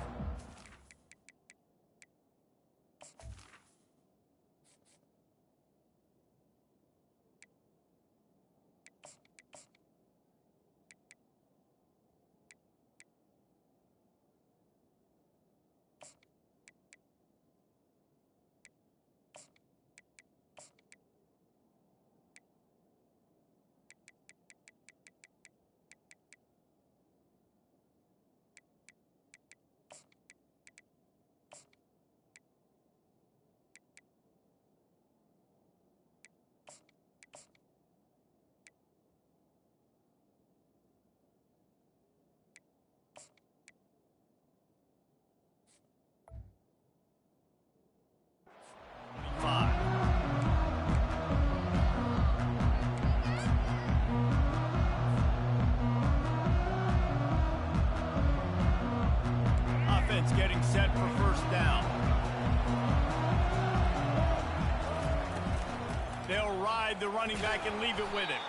Getting set for first down. They'll ride the running back and leave it with him.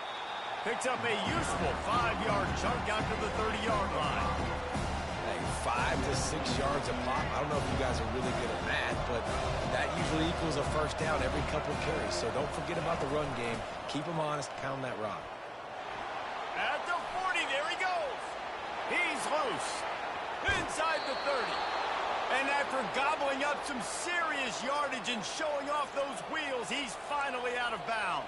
Picks up a useful 5-yard chunk out to the 30-yard line. Hey, 5 to 6 yards a pop. I don't know if you guys are really good at math, but that usually equals a first down every couple carries. So don't forget about the run game. Keep them honest, pound that rock. At the 40, there he goes. He's loose. Inside the 30. And after gobbling up some serious yardage and showing off those wheels, he's finally out of bounds.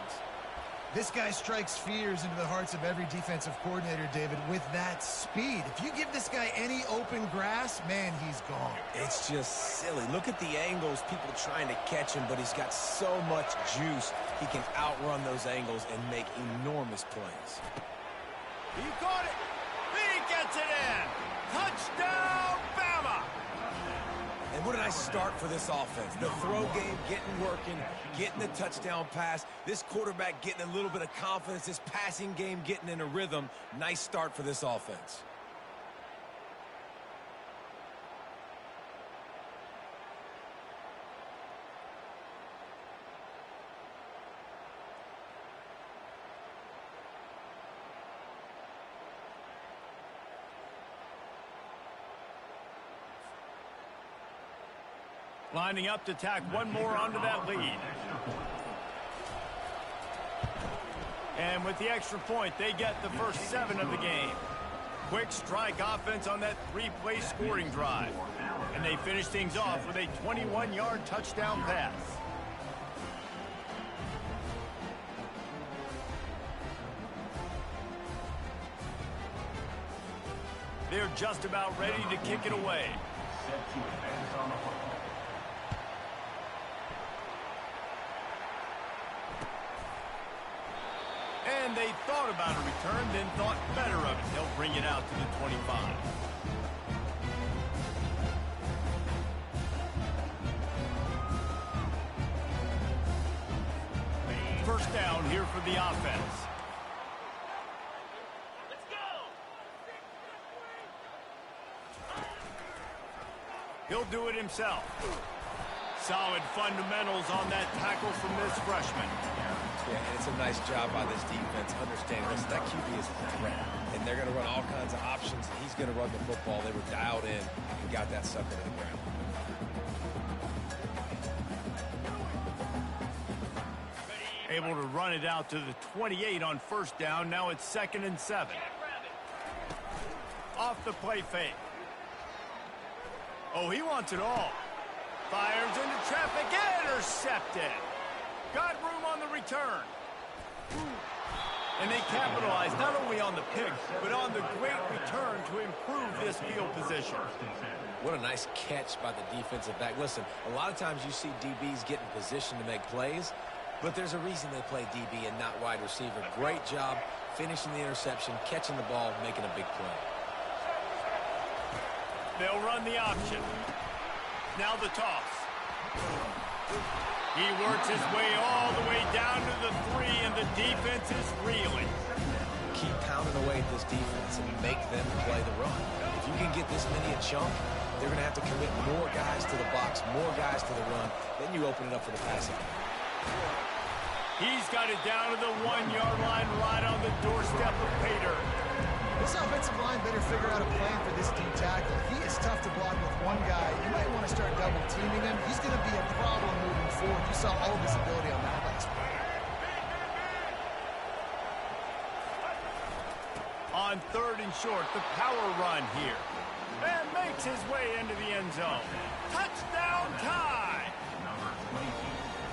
This guy strikes fears into the hearts of every defensive coordinator, David, with that speed. If you give this guy any open grass, man, he's gone. It's just silly. Look at the angles, people trying to catch him, but he's got so much juice. He can outrun those angles and make enormous plays. He caught it. He gets it in. Touchdown, Bama! And what a nice start for this offense. The throw game getting working, getting the touchdown pass. This quarterback getting a little bit of confidence. This passing game getting in a rhythm. Nice start for this offense. Lining up to tack one more onto that lead. And with the extra point, they get the first 7 of the game. Quick strike offense on that 3-play scoring drive. And they finish things off with a 21-yard touchdown pass. They're just about ready to kick it away. Set to advance on the football. And they thought about a return, then thought better of it. They'll bring it out to the 25. First down here for the offense. Let's go! He'll do it himself. Solid fundamentals on that tackle from this freshman. Yeah, and it's a nice job by this defense. Understanding this, that QB is a threat. And they're going to run all kinds of options. And he's going to run the football. They were dialed in and got that sucker to the ground. Able to run it out to the 28 on first down. Now it's 2nd and 7. Off the play fake. Oh, he wants it all. Fires into traffic. Intercepted. Got room on the return. And they capitalize not only on the pick, but on the great return to improve this field position. What a nice catch by the defensive back. Listen, a lot of times you see DBs get in position to make plays, but there's a reason they play DB and not wide receiver. Great job finishing the interception, catching the ball, making a big play. They'll run the option. Now the toss. He works his way all the way down to the 3, and the defense is reeling. Keep pounding away at this defense and make them play the run. If you can get this many a chunk, they're going to have to commit more guys to the box, more guys to the run. Then you open it up for the passing. He's got it down to the 1-yard line, right on the doorstep of Pater. This offensive line better figure out a plan for this D tackle. He is tough to block with one guy. You might want to start double-teaming him. He's going to be a problem moving forward. You saw all of his ability on that last play. On 3rd and short, the power run here. And makes his way into the end zone. Touchdown tie!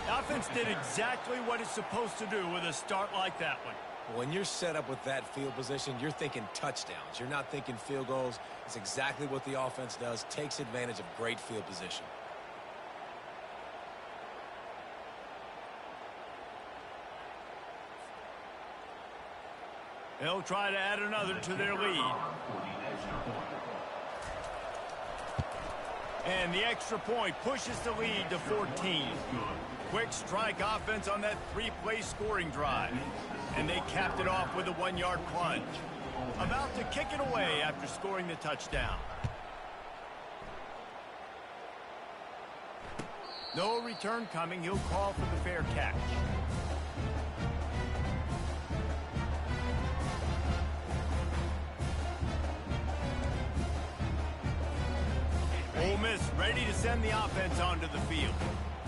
The offense did exactly what it's supposed to do with a start like that one. When you're set up with that field position, you're thinking touchdowns. You're not thinking field goals. It's exactly what the offense does, takes advantage of great field position. They'll try to add another to their lead. And the extra point pushes the lead to 14. Quick strike offense on that 3-play scoring drive. And they capped it off with a 1-yard plunge. About to kick it away after scoring the touchdown. No return coming. He'll call for the fair catch. Ole Miss ready to send the offense onto the field.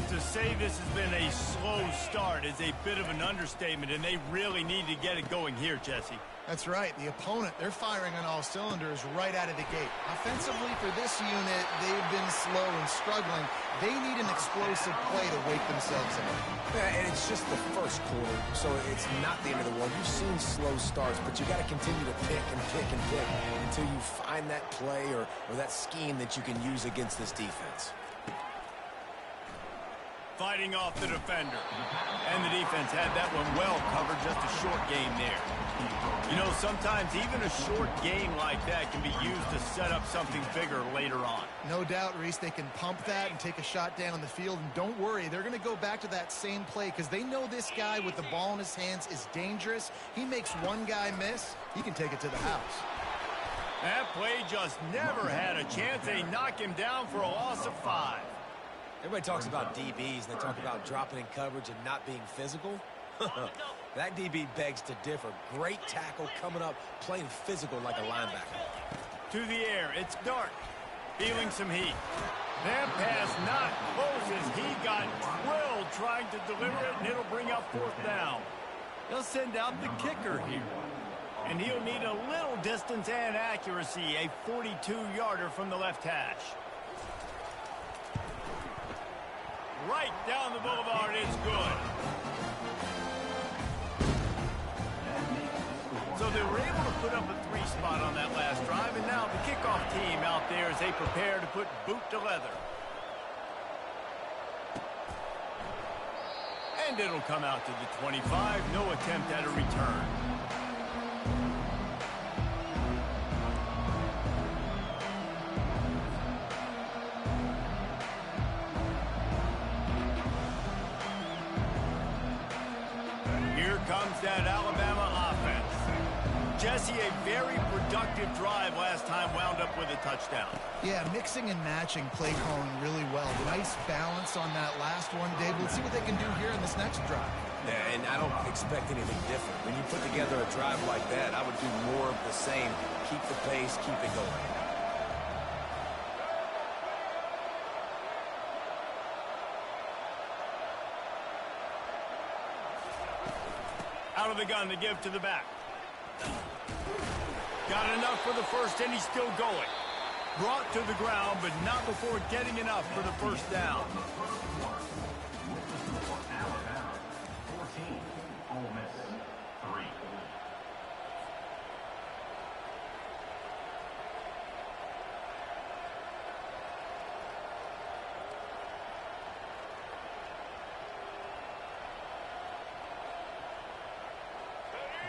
To say this has been a slow start is a bit of an understatement, and they really need to get it going here, Jesse. That's right. The opponent, they're firing on all cylinders right out of the gate. Offensively, for this unit, they've been slow and struggling. They need an explosive play to wake themselves up. Yeah, and it's just the first quarter, so it's not the end of the world. You've seen slow starts, but you got to continue to pick and pick and pick until you find that play or that scheme that you can use against this defense. Fighting off the defender. And the defense had that one well covered, just a short game there. You know, sometimes even a short game like that can be used to set up something bigger later on. No doubt, Reese, they can pump that and take a shot down the field. And don't worry, they're going to go back to that same play because they know this guy with the ball in his hands is dangerous. He makes one guy miss, he can take it to the house. That play just never had a chance. They knock him down for a loss of 5. Everybody talks about DBs, and they talk about dropping in coverage and not being physical. That DB begs to differ. Great tackle coming up, playing physical like a linebacker. To the air, it's Dart, feeling some heat. That pass not close as he got drilled trying to deliver it, and it'll bring up 4th down. They'll send out the kicker here. And he'll need a little distance and accuracy, a 42-yarder from the left hash. Right down the boulevard is good. So they were able to put up a 3 spot on that last drive, and now the kickoff team out there as they prepare to put boot to leather. And it'll come out to the 25. No attempt at a return. Here comes that Alabama offense. Jesse, a very productive drive last time, wound up with a touchdown. Yeah, mixing and matching play calling really well. Nice balance on that last one, Dave. Let's see what they can do here in this next drive. Yeah, and I don't expect anything different. When you put together a drive like that, I would do more of the same. Keep the pace, keep it going. Out of the gun to give to the back. Got enough for the first, and he's still going. Brought to the ground, but not before getting enough for the first down. Alabama, 14, Ole Miss.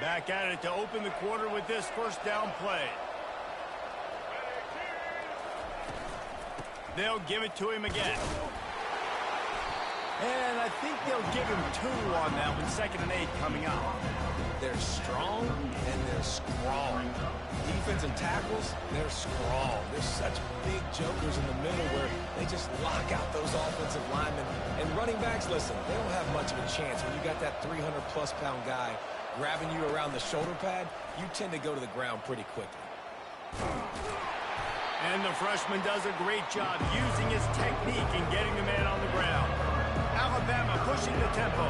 Back at it to open the quarter with this first down play. They'll give it to him again. And I think they'll give him 2 on that one. 2nd and 8 coming up. They're strong and they're scrawl. Defensive tackles, they're scrawl. They're such big jokers in the middle where they just lock out those offensive linemen. And running backs, listen, they don't have much of a chance. When you got that 300-plus pound guy grabbing you around the shoulder pad, you tend to go to the ground pretty quickly. And the freshman does a great job using his technique and getting the man on the ground. Alabama pushing the tempo.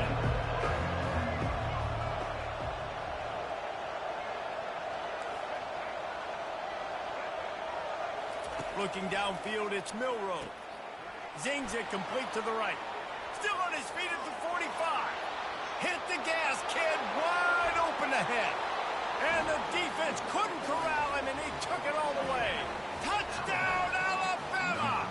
Looking downfield, it's Milroe. Zings it complete to the right. Still on his feet at the 45. Hit the gas, kid. Wide open ahead. And the defense couldn't corral him, and he took it all the way. Touchdown, Alabama!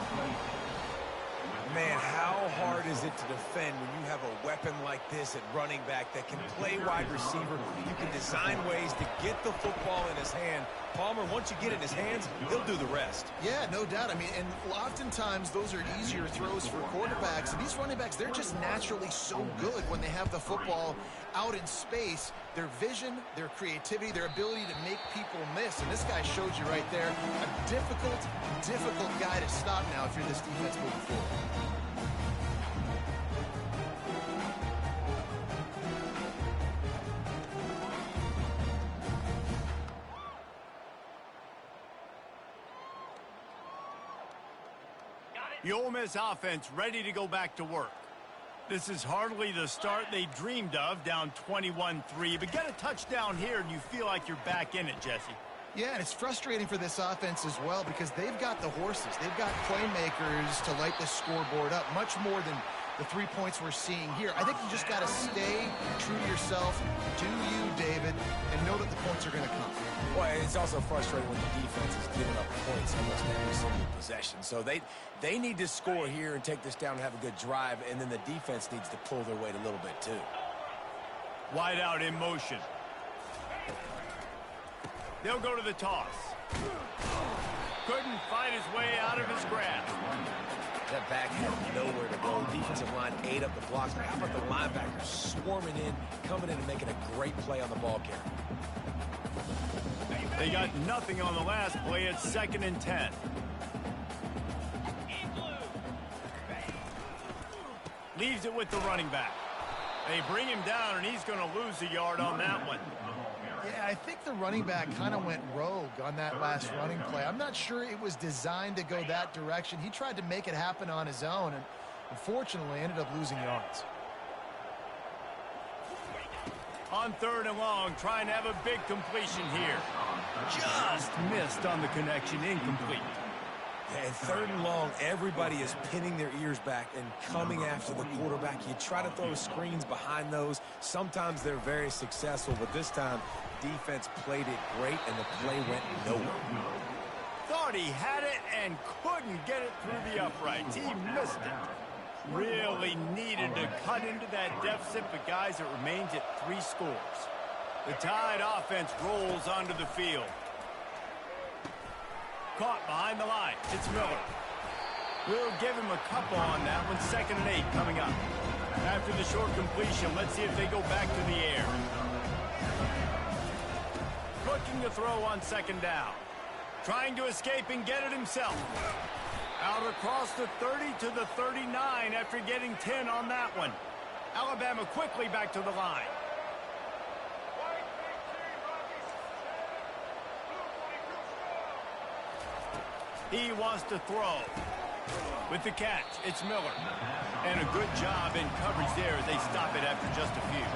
Man, how hard is it to defend when you have a weapon like this at running back that can play wide receiver? You can design ways to get the football in his hand. Palmer, once you get it in his hands, he'll do the rest. Yeah, no doubt. I mean, and oftentimes those are easier throws for quarterbacks. And these running backs, they're just naturally so good when they have the football out in space. Their vision, their creativity, their ability to make people miss. And this guy shows you right there, a difficult guy to stop now if you're this defense moving forward. The Ole Miss offense ready to go back to work. This is hardly the start they dreamed of, down 21-3. But get a touchdown here, and you feel like you're back in it, Jesse. Yeah, and it's frustrating for this offense as well because they've got the horses. They've got playmakers to light the scoreboard up, much more than the 3 points we're seeing here. I think you just got to stay true to yourself, do you, David, and know that the points are going to come. Well, it's also frustrating when the defense is giving up points almost every single possession. So they need to score here and take this down and have a good drive, and then the defense needs to pull their weight a little bit too. Wide out in motion. They'll go to the toss. Couldn't find his way out of his grasp. That back had nowhere to go. Defensive line ate up the blocks. How about the linebackers swarming in, coming in and making a great play on the ball carrier? They got nothing on the last play. It's 2nd and 10. Leaves it with the running back. They bring him down, and he's going to lose a yard on that one. Yeah, I think the running back kind of went rogue on that last running play. I'm not sure it was designed to go that direction. He tried to make it happen on his own, and unfortunately ended up losing yards. On 3rd and long, trying to have a big completion here. Just missed on the connection, incomplete. And 3rd and long, everybody is pinning their ears back and coming after the quarterback. You try to throw screens behind those. Sometimes they're very successful, but this time, defense played it great, and the play went nowhere. Thought he had it and couldn't get it through the uprights. He missed it. Really needed to cut into that deficit, but guys, it remains at 3 scores. The Tide offense rolls onto the field. Caught behind the line. It's Miller. We'll give him a couple on that one. 2nd and 8 coming up. After the short completion, let's see if they go back to the air. Looking to throw on 2nd down. Trying to escape and get it himself. Out across the 30 to the 39 after getting 10 on that one. Alabama quickly back to the line. He wants to throw. With the catch, it's Miller. And a good job in coverage there as they stop it after just a few.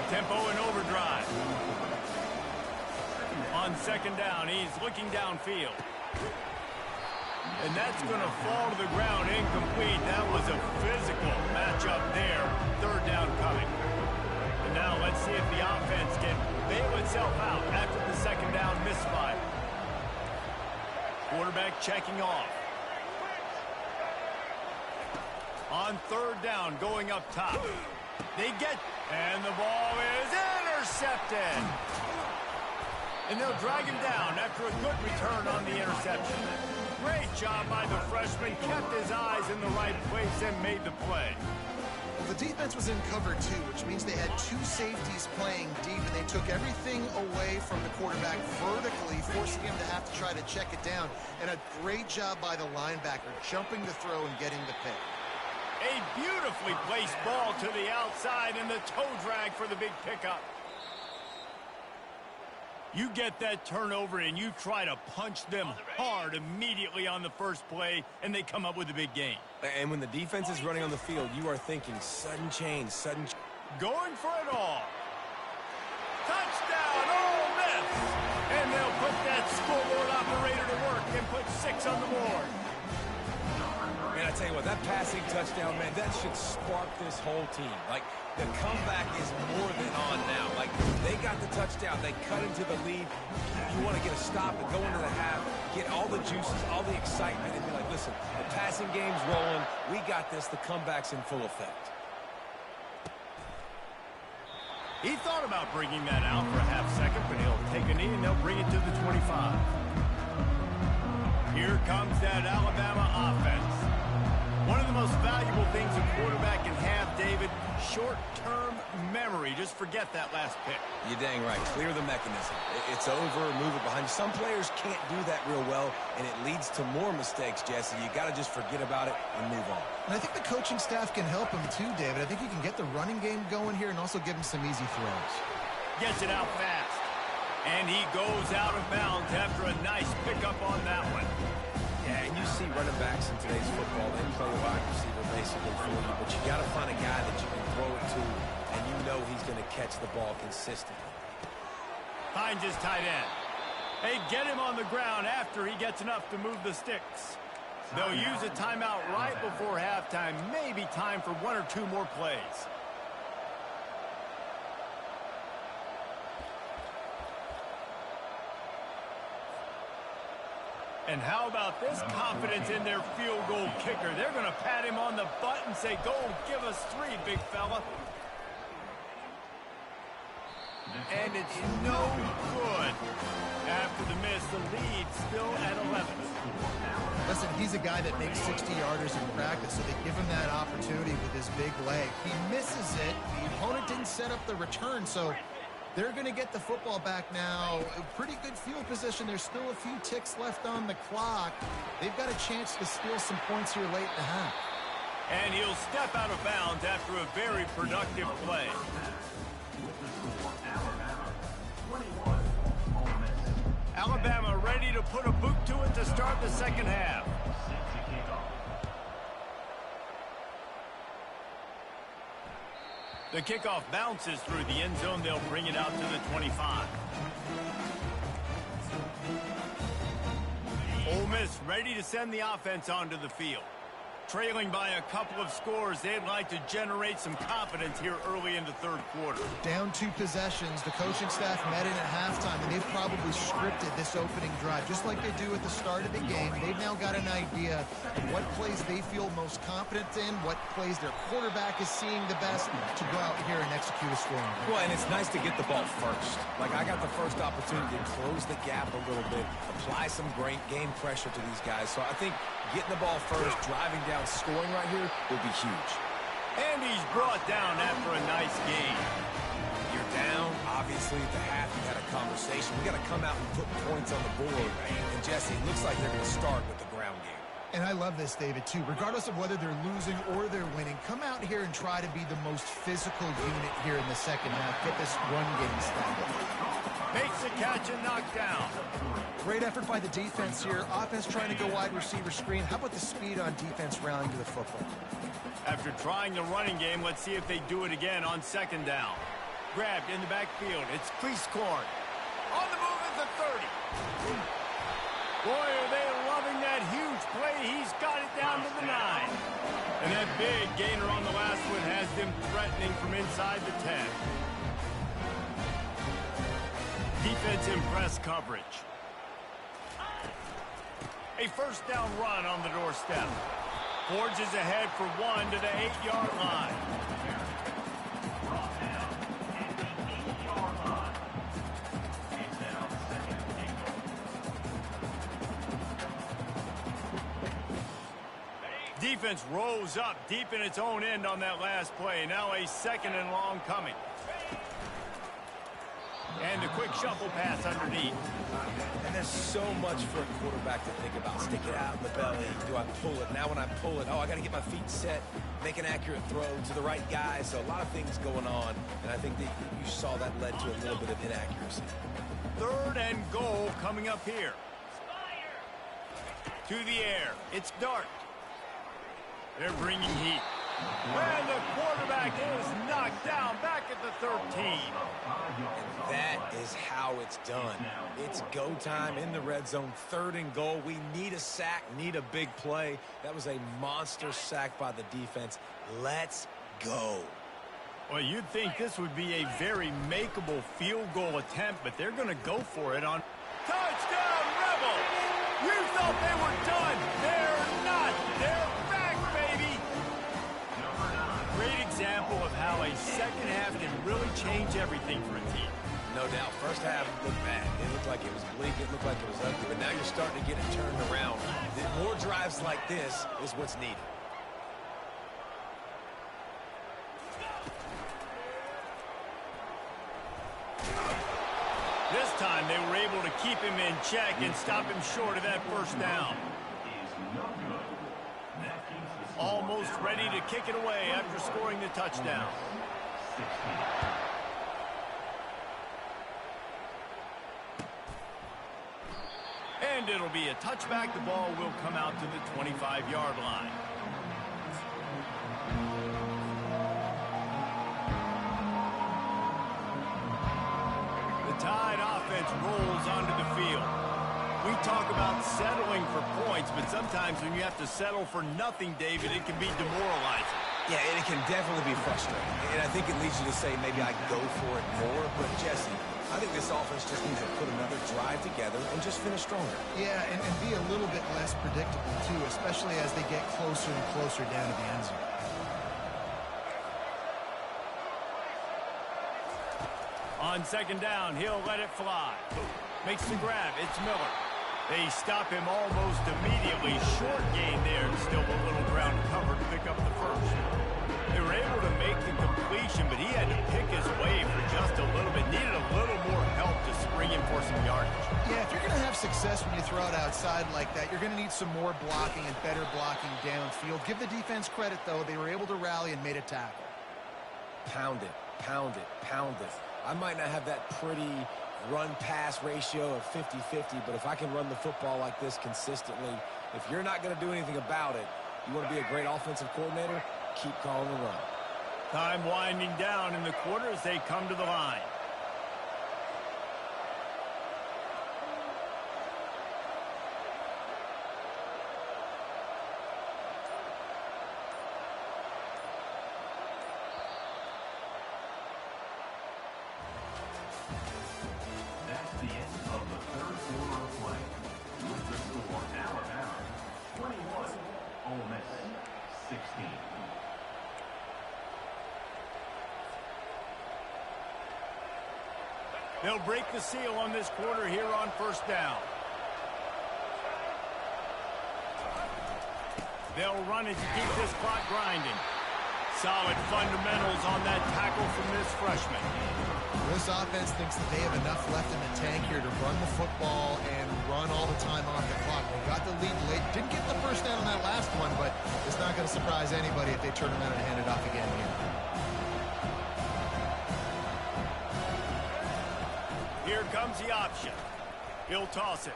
Tempo and overdrive. On 2nd down, he's looking downfield. And that's going to fall to the ground incomplete. That was a physical matchup there. 3rd down coming. And now let's see if the offense can bail itself out after the 2nd down misfire. Quarterback checking off. On 3rd down, going up top. They get, and the ball is Intercepted. And they'll drag him down after a good return on the interception. Great job by the freshman. Kept his eyes in the right place and made the play. The defense was in cover two, which means they had two safeties playing deep, and they took everything away from the quarterback vertically, forcing him to have to try to check it down. And a great job by the linebacker, jumping the throw and getting the pick. A beautifully placed ball to the outside, and the toe drag for the big pickup. You get that turnover, and you try to punch them hard immediately on the first play, and they come up with a big gain. And when the defense is running on the field, you are thinking sudden change, Going for it all. Touchdown, Ole Miss! And they'll put that scoreboard operator to work and put 6 on the board. Man, I tell you what, that passing touchdown, man, that should spark this whole team. Like, the comeback is more than on now. Like, they got the touchdown. They cut into the lead. You want to get a stop and go into the half, get all the juices, all the excitement, and be like, listen, the passing game's rolling. We got this. The comeback's in full effect. He thought about bringing that out for a half second, but he'll take a knee and they'll bring it to the 25. Here comes that Alabama offense. One of the most valuable things a quarterback can have, David, short-term memory. Just forget that last pick. You're dang right. Clear the mechanism. It's over, move it behind you. Some players can't do that real well, and it leads to more mistakes, Jesse. You got to just forget about it and move on. And I think the coaching staff can help him too, David. I think he can get the running game going here and also give him some easy throws. Gets it out fast. And he goes out of bounds after a nice pickup on that one. Yeah, and you see running backs in today's football, they play a wide receiver basically for you, but you got to find a guy that you can throw it to, and you know he's going to catch the ball consistently. Finds his tight end. They get him on the ground after he gets enough to move the sticks. They'll use a timeout right before halftime, maybe time for 1 or 2 more plays. And how about this confidence in their field goal kicker? They're going to pat him on the butt and say, go give us 3, big fella. And it's no good. After the miss, the lead still at 11. Listen, he's a guy that makes 60-yarders in practice, so they give him that opportunity with his big leg. He misses it. The opponent didn't set up the return, so they're going to get the football back now. A pretty good field position. There's still a few ticks left on the clock. They've got a chance to steal some points here late in the half. And he'll step out of bounds after a very productive play. Alabama ready to put a boot to it to start the second half. The kickoff bounces through the end zone. They'll bring it out to the 25. Ole Miss ready to send the offense onto the field. Trailing by a couple of scores, they'd like to generate some confidence here early in the third quarter. Down 2 possessions. The coaching staff met in at halftime, and they've probably scripted this opening drive. Just like they do at the start of the game, they've now got an idea of what plays they feel most confident in, what plays their quarterback is seeing the best to go out here and execute a scoring. Well, and it's nice to get the ball first. Like, I got the first opportunity to close the gap a little bit, apply some great game pressure to these guys. So I think getting the ball first, driving down, scoring right here will be huge. And he's brought down after a nice game. You're down. Obviously, at the half, you had a conversation. We got to come out and put points on the board. And Jesse, it looks like they're going to start with the ground game. And I love this, David, too. Regardless of whether they're losing or they're winning, come out here and try to be the most physical unit here in the second half. Get this run game started. Makes the catch and knocked down. Great effort by the defense here. Offense trying to go wide receiver screen. How about the speed on defense rallying to the football? After trying the running game, let's see if they do it again on second down. Grabbed in the backfield. It's Cleese-Corn. On the move at the 30. Boy, are they loving that huge play. He's got it down to the 9. And that big gainer on the last one has them threatening from inside the 10. Defense in press coverage. A first down run on the doorstep. Forges ahead for 1 to the 8-yard line. defense rose up deep in its own end on that last play. Now a 2nd and long coming. And a quick shuffle pass underneath. And there's so much for a quarterback to think about. Stick it out in the belly. Do I pull it? Now when I pull it, oh, I got to get my feet set, make an accurate throw to the right guy. So a lot of things going on. And I think that you saw that led to a little bit of inaccuracy. 3rd and goal coming up here. To the air. It's Dart. They're bringing heat. And the quarterback is knocked down back at the 13. And that is how it's done. It's go time in the red zone. 3rd and goal. We need a sack, need a big play. That was a monster sack by the defense. Let's go. Well, you'd think this would be a very makeable field goal attempt, but they're going to go for it on touchdown Rebels. You thought they were done. They're not. They're back, baby. Great example of how a second half can really change everything for a team. No doubt. First half looked bad. It looked like it was bleak. It looked like it was ugly. But now you're starting to get it turned around. More drives like this is what's needed. This time they were able to keep him in check and stop him short of that first down. Almost ready to kick it away after scoring the touchdown. And it'll be a touchback. The ball will come out to the 25-yard line. Tide offense rolls onto the field. We talk about settling for points, but sometimes when you have to settle for nothing, David, it can be demoralizing. Yeah, and it can definitely be frustrating. And I think it leads you to say maybe I go for it more. But, Jesse, I think this offense just needs to put another drive together and just finish stronger. Yeah, and be a little bit less predictable, too, especially as they get closer and closer down to the end zone. On 2nd down, he'll let it fly. Makes the grab. It's Miller. They stop him almost immediately. Short gain there. Still a little ground cover to pick up the first. They were able to make the completion, but he had to pick his way for just a little bit. Needed a little more help to spring him for some yardage. Yeah, if you're going to have success when you throw it outside like that, you're going to need some more blocking and better blocking downfield. Give the defense credit, though. They were able to rally and made a tackle. Pound it, pound it, pound it. I might not have that pretty run-pass ratio of 50-50, but if I can run the football like this consistently, if you're not going to do anything about it, you want to be a great offensive coordinator, keep calling the run. Time winding down in the quarter as they come to the line. That's the end of the 3rd quarter of play. With the score, Alabama 21, Ole Miss 16. They'll break the seal on this quarter here on 1st down. They'll run it to keep this clock grinding. Solid fundamentals on that tackle from this freshman. This offense thinks that they have enough left in the tank here to run the football and run all the time off the clock. They got the lead late. Didn't get the first down on that last one, but it's not going to surprise anybody if they turn around and hand it off again here. Here comes the option. He'll toss it.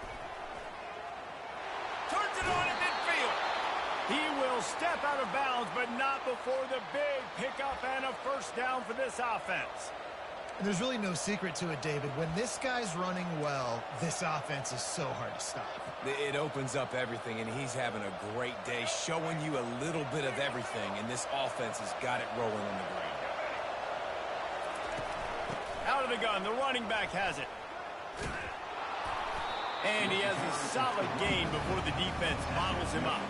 Turns it on in midfield. He will step out of bounds, but not before the big pickup and a first down for this offense. And there's really no secret to it, David. When this guy's running well, this offense is so hard to stop. It opens up everything, and he's having a great day, showing you a little bit of everything, and this offense has got it rolling on the ground. Out of the gun, the running back has it. And he has a solid gain before the defense bottles him up.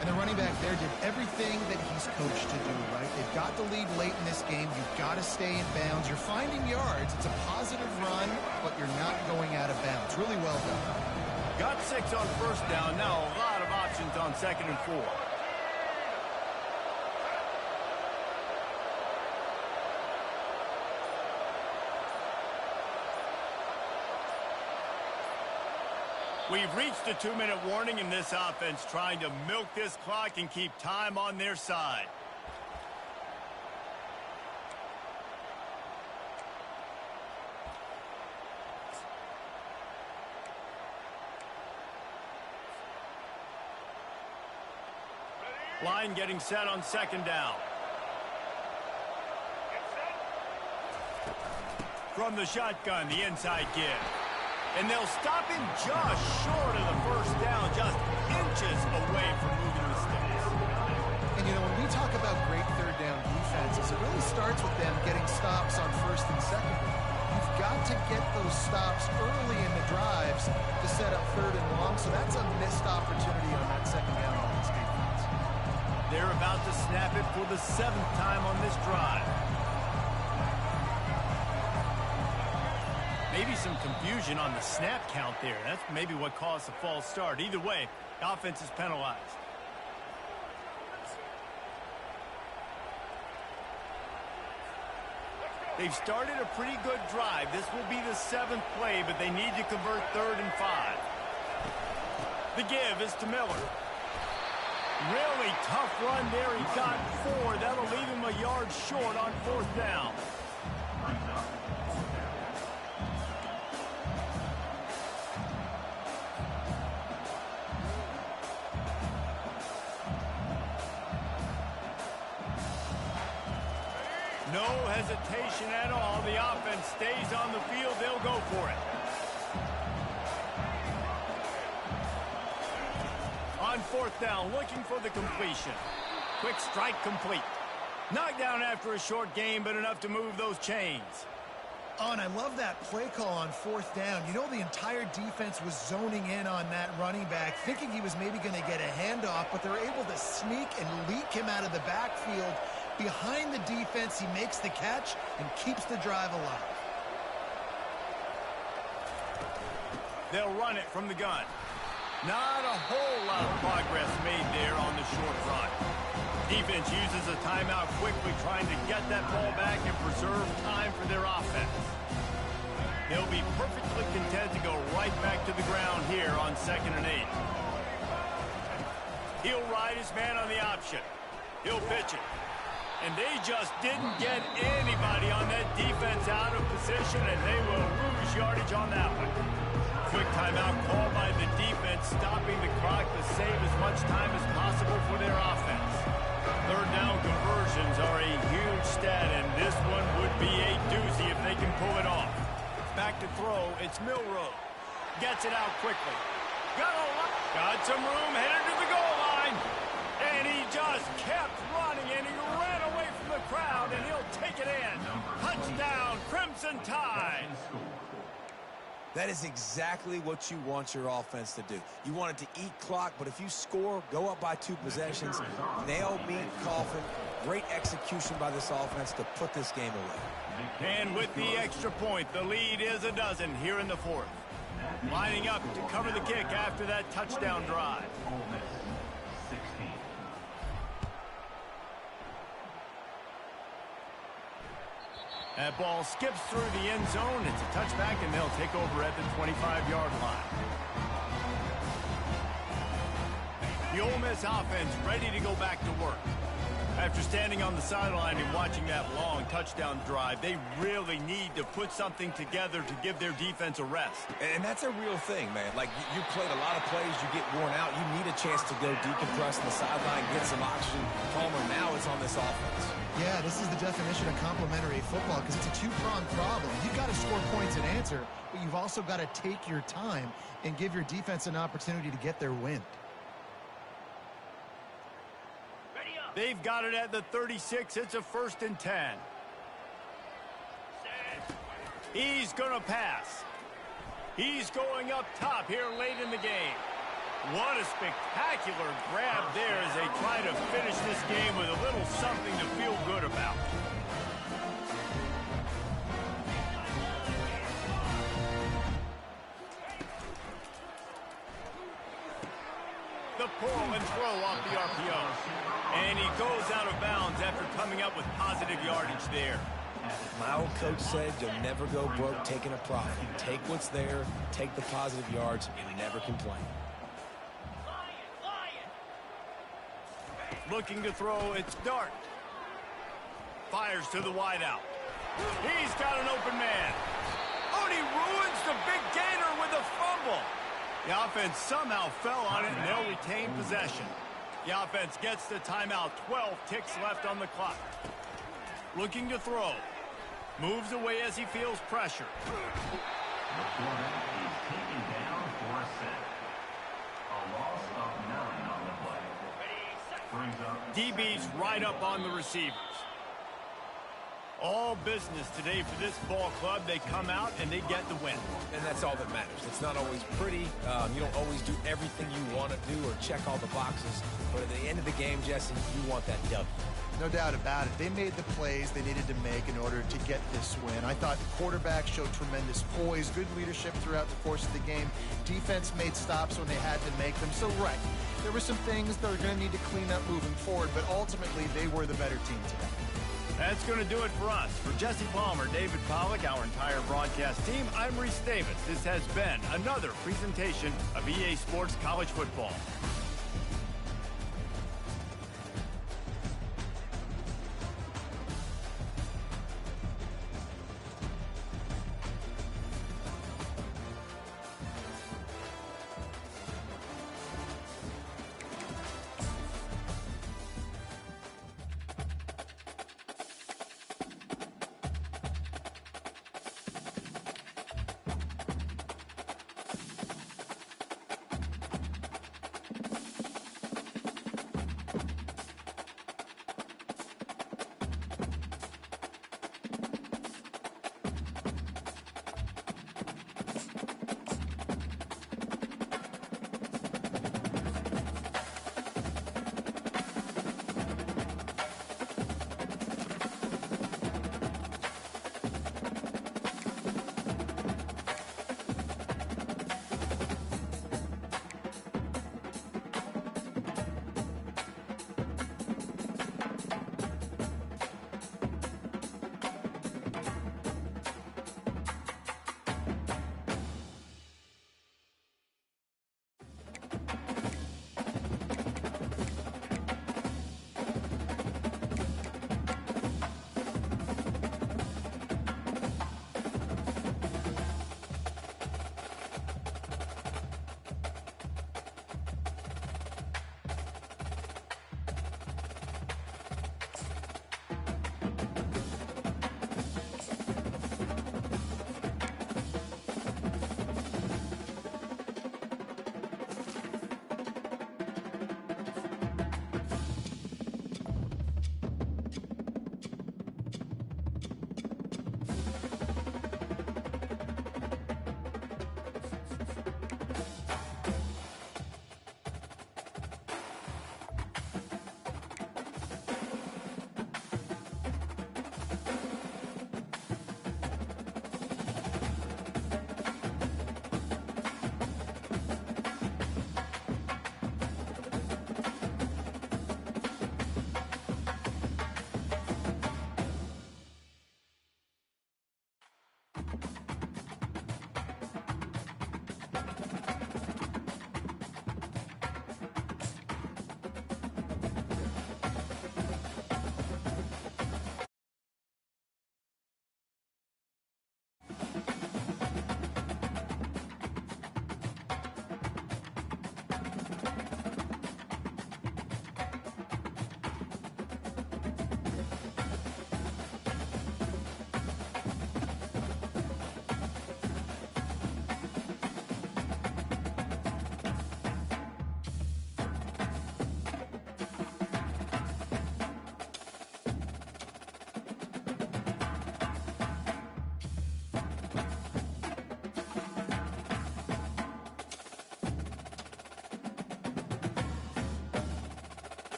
And the running back there did everything that he's coached to do, right? They've got the lead late in this game. You've got to stay in bounds. You're finding yards. It's a positive run, but you're not going out of bounds. Really well done. Got 6 on 1st down. Now a lot of options on 2nd and 4. We've reached the 2-minute warning in this offense, trying to milk this clock and keep time on their side. Line getting set on 2nd down. From the shotgun, the inside give. And they'll stop him just short of the 1st down, just inches away from moving the sticks. And, you know, when we talk about great 3rd down defenses, it really starts with them getting stops on 1st and 2nd down. You've got to get those stops early in the drives to set up 3rd and long, so that's a missed opportunity on that 2nd down on this defense. They're about to snap it for the 7th time on this drive. Maybe some confusion on the snap count there. That's maybe what caused the false start. Either way, the offense is penalized. They've started a pretty good drive. This will be the 7th play, but they need to convert 3rd and 5. The give is to Miller. Really tough run there. He got 4. That'll leave him a yard short on 4th down. No hesitation at all. The offense stays on the field. They'll go for it. On 4th down, looking for the completion. Quick strike complete. Knocked down after a short gain, but enough to move those chains. Oh, and I love that play call on 4th down. You know, the entire defense was zoning in on that running back, thinking he was maybe going to get a handoff, but they're able to sneak and leak him out of the backfield. Behind the defense, he makes the catch and keeps the drive alive. They'll run it from the gun. Not a whole lot of progress made there on the short run. Defense uses a timeout quickly, trying to get that ball back and preserve time for their offense. They'll be perfectly content to go right back to the ground here on 2nd and 8. He'll ride his man on the option. He'll pitch it. And they just didn't get anybody on that defense out of position, and they will lose yardage on that one. Quick timeout call by the defense, stopping the clock to save as much time as possible for their offense. 3rd down conversions are a huge stat, and this one would be a doozy if they can pull it off. Back to throw, it's Milroe. Gets it out quickly. Got some room, headed to the goal line. And he just kept running, and he ran away from the crowd, and he'll take it in. Touchdown, Crimson Tide. That is exactly what you want your offense to do. You want it to eat clock, but if you score, go up by 2 possessions, nail, meet, coffin. Great execution by this offense to put this game away. And with the extra point, the lead is a dozen here in the 4th. Lining up to cover the kick after that touchdown drive. That ball skips through the end zone. It's a touchback, and they'll take over at the 25-yard line. The Ole Miss offense ready to go back to work. After standing on the sideline and watching that long touchdown drive, they really need to put something together to give their defense a rest. And that's a real thing, man. Like, you played a lot of plays, you get worn out, you need a chance to go decompress on the sideline, get some oxygen. Palmer, now it's on this offense. Yeah, this is the definition of complementary football because it's a 2-pronged problem. You've got to score points and answer, but you've also got to take your time and give your defense an opportunity to get their wind. They've got it at the 36. It's a 1st and 10. He's going to pass. He's going up top here late in the game. What a spectacular grab there as they try to finish this game with a little something to feel good about. The pull and throw off the RPO. And he goes out of bounds after coming up with positive yardage there. My old coach said you'll never go broke taking a profit. Take what's there, take the positive yards, and never complain. Looking to throw, it's Dart. Fires to the wideout. He's got an open man. Oh, and he ruins the big gainer with a fumble. The offense somehow fell on it, and they'll retain possession. The offense gets the timeout. 12 ticks left on the clock. Looking to throw. Moves away as he feels pressure. The quarterback is taken down for a sack. A loss of 9 on the play. Brings up DB's right up on the receivers. All business today for this ball club. They come out and they get the win. And that's all that matters. It's not always pretty. You don't always do everything you want to do or check all the boxes. But at the end of the game, Jesse, you want that W. No doubt about it. They made the plays they needed to make in order to get this win. I thought the quarterback showed tremendous poise, good leadership throughout the course of the game. Defense made stops when they had to make them. So, right, there were some things that are going to need to clean up moving forward, but ultimately they were the better team today. That's going to do it for us. For Jesse Palmer, David Pollack, our entire broadcast team, I'm Reese Davis. This has been another presentation of EA Sports College Football.